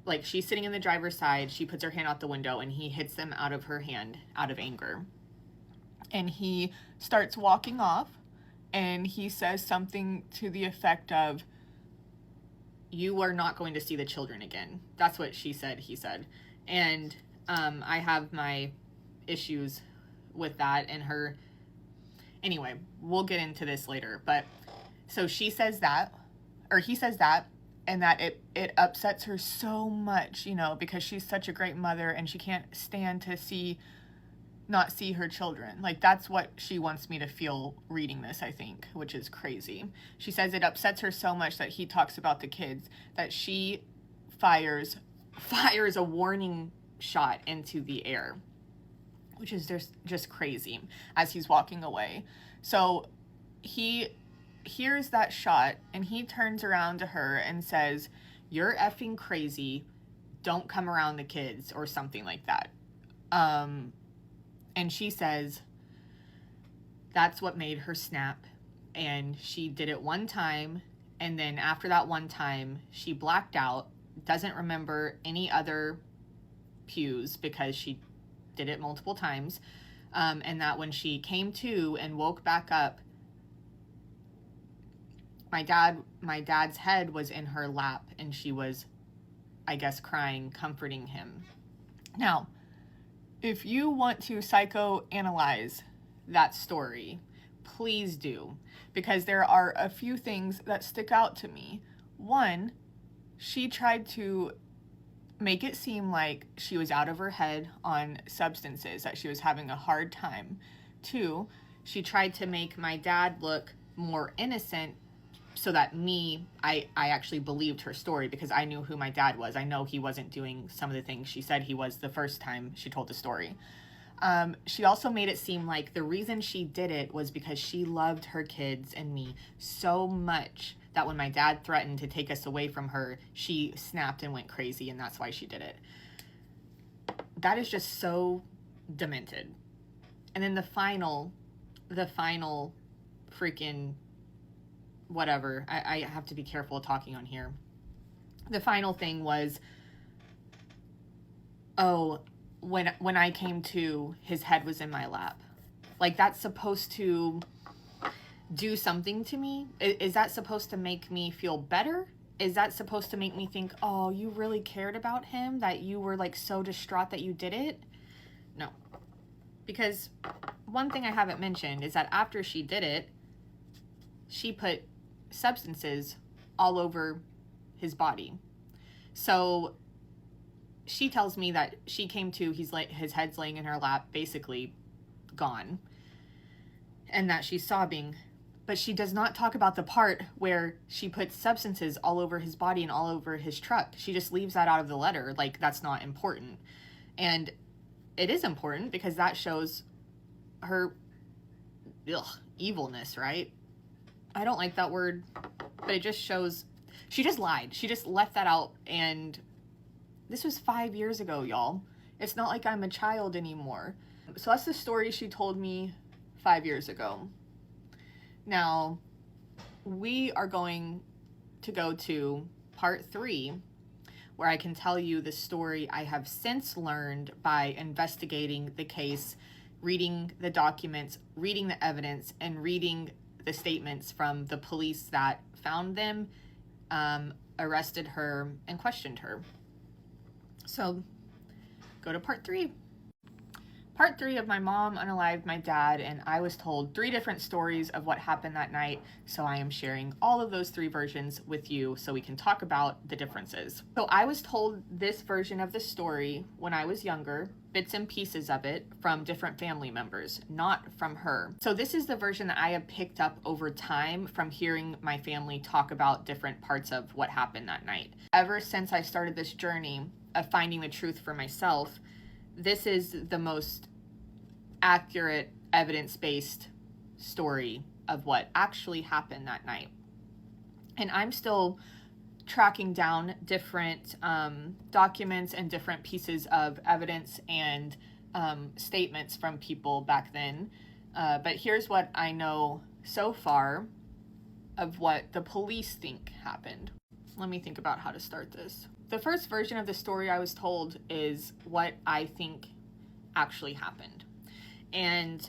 like, she's sitting in the driver's side, she puts her hand out the window, and he hits them out of her hand out of anger. And he starts walking off, and he says something to the effect of, you are not going to see the children again. That's what she said, he said. And I have my issues with that and her. Anyway, we'll get into this later. But so she says that, or he says that, and that it upsets her so much, you know, because she's such a great mother and she can't stand to not see her children. Like, that's what she wants me to feel reading this, I think, which is crazy. She says it upsets her so much that he talks about the kids, that she fires a warning shot into the air, which is just crazy, as he's walking away. So he hears that shot, and he turns around to her and says, you're effing crazy, don't come around the kids, or something like that. And she says that's what made her snap, and she did it one time, and then after that one time she blacked out, doesn't remember any other pews because she did it multiple times, and that when she came to and woke back up, my dad's head was in her lap, and she was, I guess, crying, comforting him. Now, if you want to psychoanalyze that story, please do, because there are a few things that stick out to me. One, she tried to make it seem like she was out of her head on substances, that she was having a hard time. Two, she tried to make my dad look more innocent so that I actually believed her story, because I knew who my dad was. I know he wasn't doing some of the things she said he was the first time she told the story. She also made it seem like the reason she did it was because she loved her kids and me so much that when my dad threatened to take us away from her, she snapped and went crazy, and that's why she did it. That is just so demented. And then the final freaking whatever, I have to be careful talking on here. The final thing was, when I came to, his head was in my lap. Like, that's supposed to do something to me? Is that supposed to make me feel better? Is that supposed to make me think, oh, you really cared about him, that you were like so distraught that you did it? No. Because one thing I haven't mentioned is that after she did it, she put substances all over his body. So she tells me that she came to, his head's laying in her lap, basically gone, and that she's sobbing. But she does not talk about the part where she puts substances all over his body and all over his truck. She just leaves that out of the letter, like that's not important. And it is important, because that shows her evilness, right? I don't like that word, but it just shows she just lied. She just left that out, and this was 5 years ago, y'all. It's not like I'm a child anymore. So that's the story she told me 5 years ago. Now, we are going to go to part 3, where I can tell you the story I have since learned by investigating the case, reading the documents, reading the evidence, and reading the statements from the police that found them, arrested her, and questioned her. So, go to part 3. Part 3 of My Mom Unalived My Dad, and I was told 3 different stories of what happened that night, so I am sharing all of those 3 versions with you so we can talk about the differences. So I was told this version of the story when I was younger, bits and pieces of it from different family members, not from her. So this is the version that I have picked up over time from hearing my family talk about different parts of what happened that night. Ever since I started this journey of finding the truth for myself, this is the most accurate, evidence-based story of what actually happened that night. And I'm still tracking down different documents and different pieces of evidence and statements from people back then. But here's what I know so far of what the police think happened. Let me think about how to start this. The first version of the story I was told is what I think actually happened. And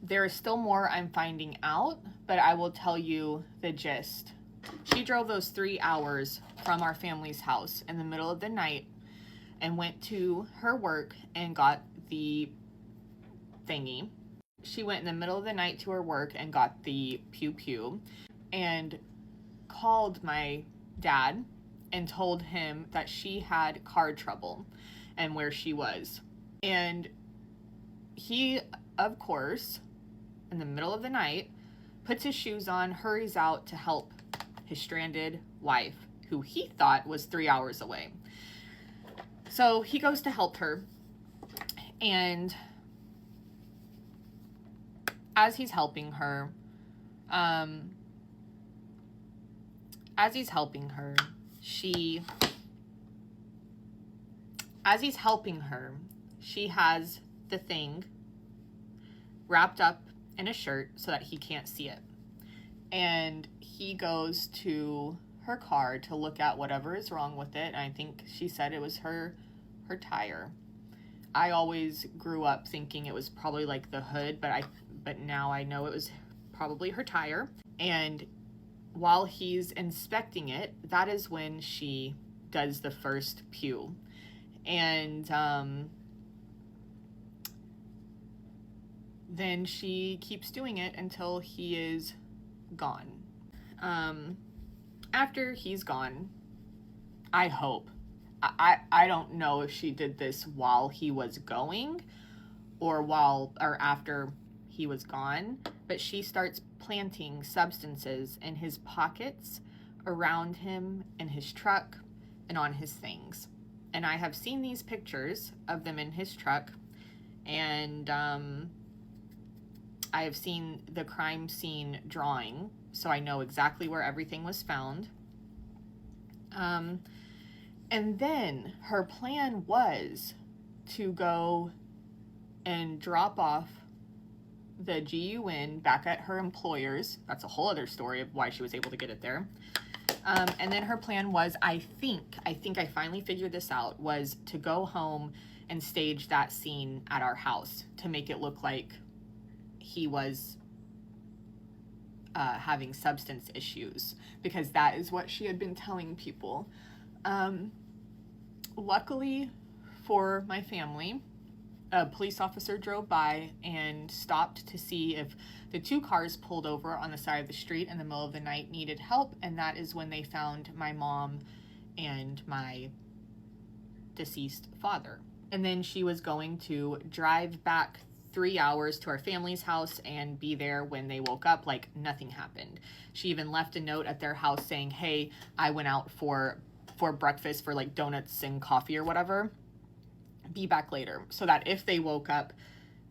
there is still more I'm finding out, but I will tell you the gist. She drove those 3 hours from our family's house in the middle of the night and went to her work and got the thingy. She went in the middle of the night to her work and got the pew-pew and called my dad and told him that she had car trouble and where she was. And he, of course, in the middle of the night, puts his shoes on, hurries out to help his stranded wife, who he thought was 3 hours away. So he goes to help her, and as he's helping her, she has the thing wrapped up in a shirt so that he can't see it. And he goes to her car to look at whatever is wrong with it. And I think she said it was her tire. I always grew up thinking it was probably like the hood, but now I know it was probably her tire. And while he's inspecting it, that is when she does the first pew. And then she keeps doing it until he is gone. After he's gone, I hope. I don't know if she did this while he was going or after he was gone, but she starts planting substances in his pockets, around him, in his truck, and on his things. And I have seen these pictures of them in his truck, and I have seen the crime scene drawing, so I know exactly where everything was found. And then her plan was to go and drop off the GUN back at her employer's. That's a whole other story of why she was able to get it there. And then her plan was, I think I finally figured this out, was to go home and stage that scene at our house to make it look like he was having substance issues, because that is what she had been telling people. Luckily for my family, a police officer drove by and stopped to see if the 2 cars pulled over on the side of the street in the middle of the night needed help, and that is when they found my mom and my deceased father. And then she was going to drive back 3 hours to our family's house and be there when they woke up like nothing happened. She even left a note at their house saying, hey, I went out for breakfast, for like donuts and coffee or whatever. Be back later. So that if they woke up,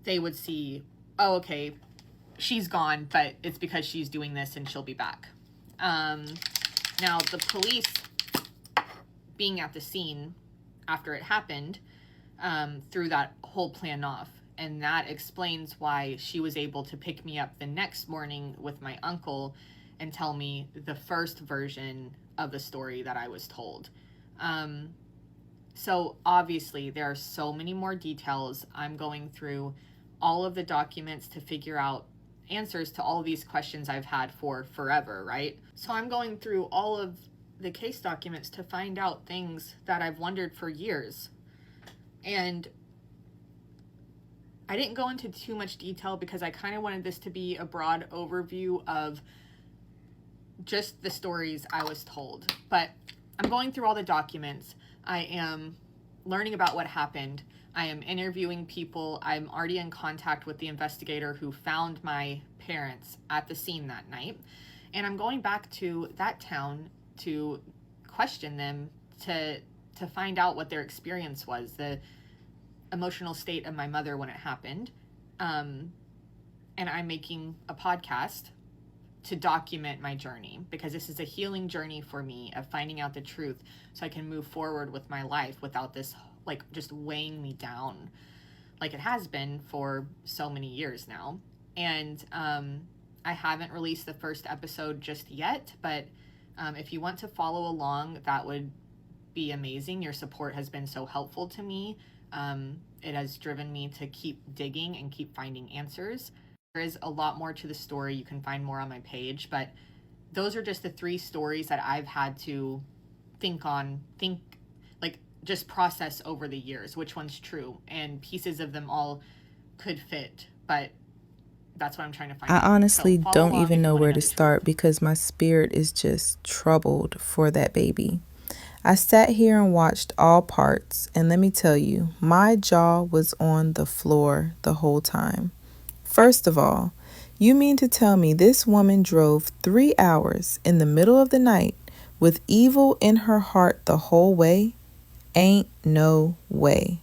they would see, oh, okay, she's gone, but it's because she's doing this and she'll be back. Now, the police being at the scene after it happened, threw that whole plan off. And that explains why she was able to pick me up the next morning with my uncle and tell me the first version of the story that I was told. So obviously there are so many more details. I'm going through all of the documents to figure out answers to all of these questions I've had for forever, right? So I'm going through all of the case documents to find out things that I've wondered for years. And I didn't go into too much detail because I kind of wanted this to be a broad overview of just the stories I was told. But I'm going through all the documents. I am learning about what happened. I am interviewing people. I'm already in contact with the investigator who found my parents at the scene that night. And I'm going back to that town to question them, to find out what their experience was, the emotional state of my mother when it happened. And I'm making a podcast to document my journey, because this is a healing journey for me of finding out the truth so I can move forward with my life without this like just weighing me down like it has been for so many years now. And I haven't released the first episode just yet, but if you want to follow along, that would be amazing. Your support has been so helpful to me. It has driven me to keep digging and keep finding answers. There is a lot more to the story. You can find more on my page, but those are just the 3 stories that I've had to just process over the years, which one's true, and pieces of them all could fit, but that's what I'm trying to find out. I honestly So don't even know where to start because my spirit is just troubled for that baby. I sat here and watched all parts, and let me tell you, my jaw was on the floor the whole time. First of all, you mean to tell me this woman drove 3 hours in the middle of the night with evil in her heart the whole way? Ain't no way.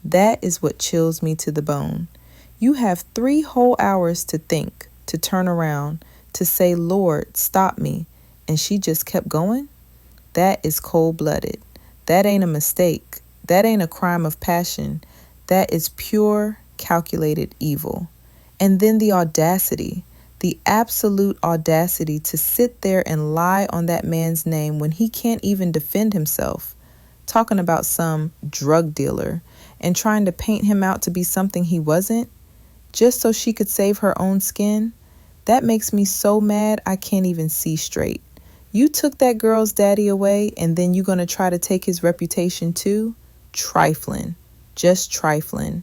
That is what chills me to the bone. You have 3 whole hours to think, to turn around, to say, Lord, stop me, and she just kept going? That is cold-blooded. That ain't a mistake. That ain't a crime of passion. That is pure, calculated evil. And then the audacity, the absolute audacity to sit there and lie on that man's name when he can't even defend himself, talking about some drug dealer and trying to paint him out to be something he wasn't, just so she could save her own skin. That makes me so mad I can't even see straight. You took that girl's daddy away, and then you're going to try to take his reputation too? Trifling. Just trifling.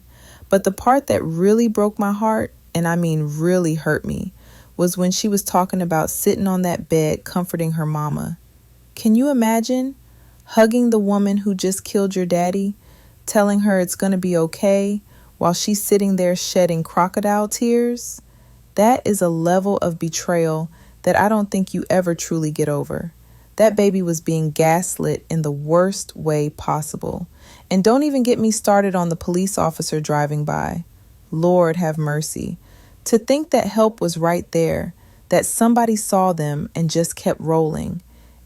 But the part that really broke my heart, and I mean really hurt me, was when she was talking about sitting on that bed comforting her mama. Can you imagine? Hugging the woman who just killed your daddy, telling her it's going to be okay, while she's sitting there shedding crocodile tears? That is a level of betrayal that I don't think you ever truly get over. That baby was being gaslit in the worst way possible. And don't even get me started on the police officer driving by. Lord have mercy. To think that help was right there, that somebody saw them and just kept rolling.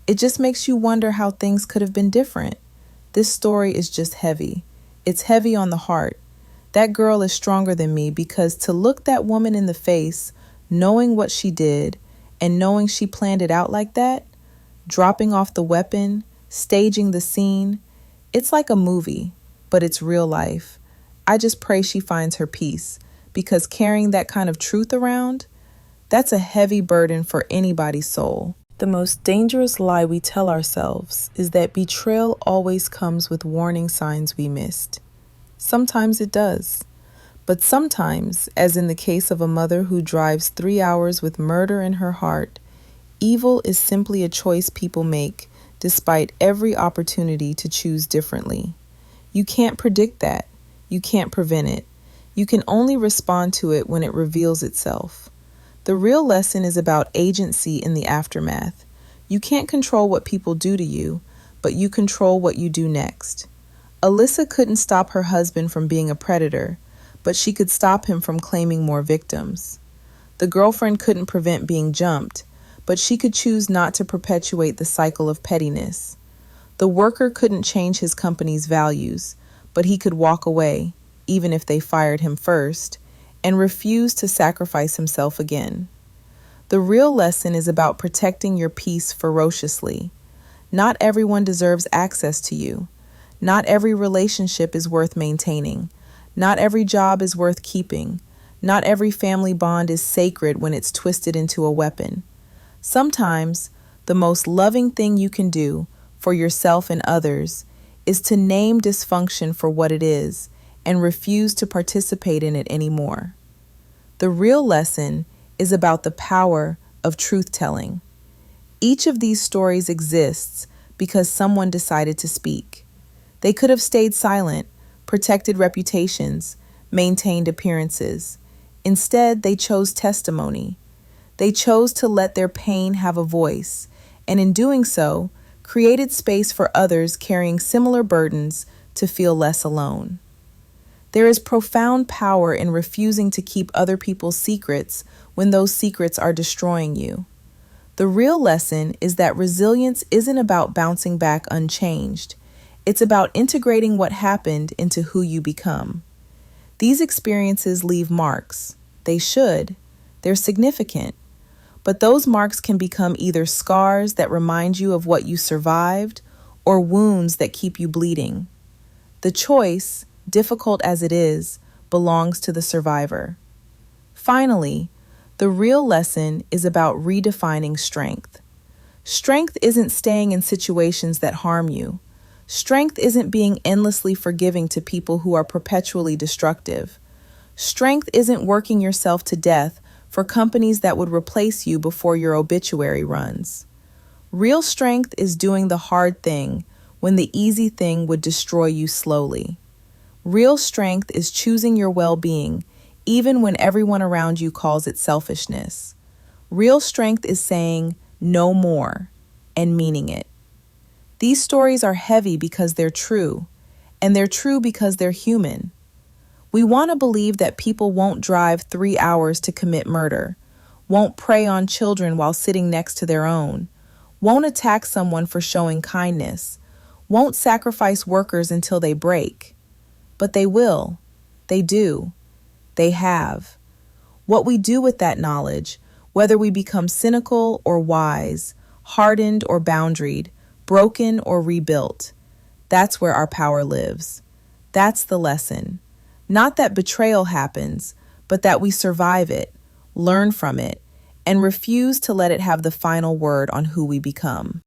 It just makes you wonder how things could have been different. This story is just heavy. It's heavy on the heart. That girl is stronger than me, because to look that woman in the face, knowing what she did, and knowing she planned it out like that, dropping off the weapon, staging the scene, it's like a movie, but it's real life. I just pray she finds her peace, because carrying that kind of truth around, that's a heavy burden for anybody's soul. The most dangerous lie we tell ourselves is that betrayal always comes with warning signs we missed. Sometimes it does. But sometimes, as in the case of a mother who drives 3 hours with murder in her heart, evil is simply a choice people make despite every opportunity to choose differently. You can't predict that. You can't prevent it. You can only respond to it when it reveals itself. The real lesson is about agency in the aftermath. You can't control what people do to you, but you control what you do next. Alyssa couldn't stop her husband from being a predator, but she could stop him from claiming more victims. The girlfriend couldn't prevent being jumped, but she could choose not to perpetuate the cycle of pettiness. The worker couldn't change his company's values, but he could walk away. even if they fired him first, and refused to sacrifice himself again. The real lesson is about protecting your peace ferociously. Not everyone deserves access to you. Not every relationship is worth maintaining. Not every job is worth keeping. Not every family bond is sacred when it's twisted into a weapon. Sometimes, the most loving thing you can do for yourself and others is to name dysfunction for what it is and refuse to participate in it anymore. The real lesson is about the power of truth-telling. Each of these stories exists because someone decided to speak. They could have stayed silent, protected reputations, maintained appearances. Instead, they chose testimony. They chose to let their pain have a voice, and in doing so, created space for others carrying similar burdens to feel less alone. There is profound power in refusing to keep other people's secrets when those secrets are destroying you. The real lesson is that resilience isn't about bouncing back unchanged. It's about integrating what happened into who you become. These experiences leave marks. They should. They're significant. But those marks can become either scars that remind you of what you survived or wounds that keep you bleeding. The choice, difficult as it is, belongs to the survivor. Finally, the real lesson is about redefining strength. Strength isn't staying in situations that harm you. Strength isn't being endlessly forgiving to people who are perpetually destructive. Strength isn't working yourself to death for companies that would replace you before your obituary runs. Real strength is doing the hard thing when the easy thing would destroy you slowly. Real strength is choosing your well-being even when everyone around you calls it selfishness. Real strength is saying no more and meaning it. These stories are heavy because they're true, and they're true because they're human. We want to believe that people won't drive 3 hours to commit murder, won't prey on children while sitting next to their own, won't attack someone for showing kindness, won't sacrifice workers until they break. But they will. They do. They have. What we do with that knowledge, whether we become cynical or wise, hardened or boundaried, broken or rebuilt, that's where our power lives. That's the lesson. Not that betrayal happens, but that we survive it, learn from it, and refuse to let it have the final word on who we become.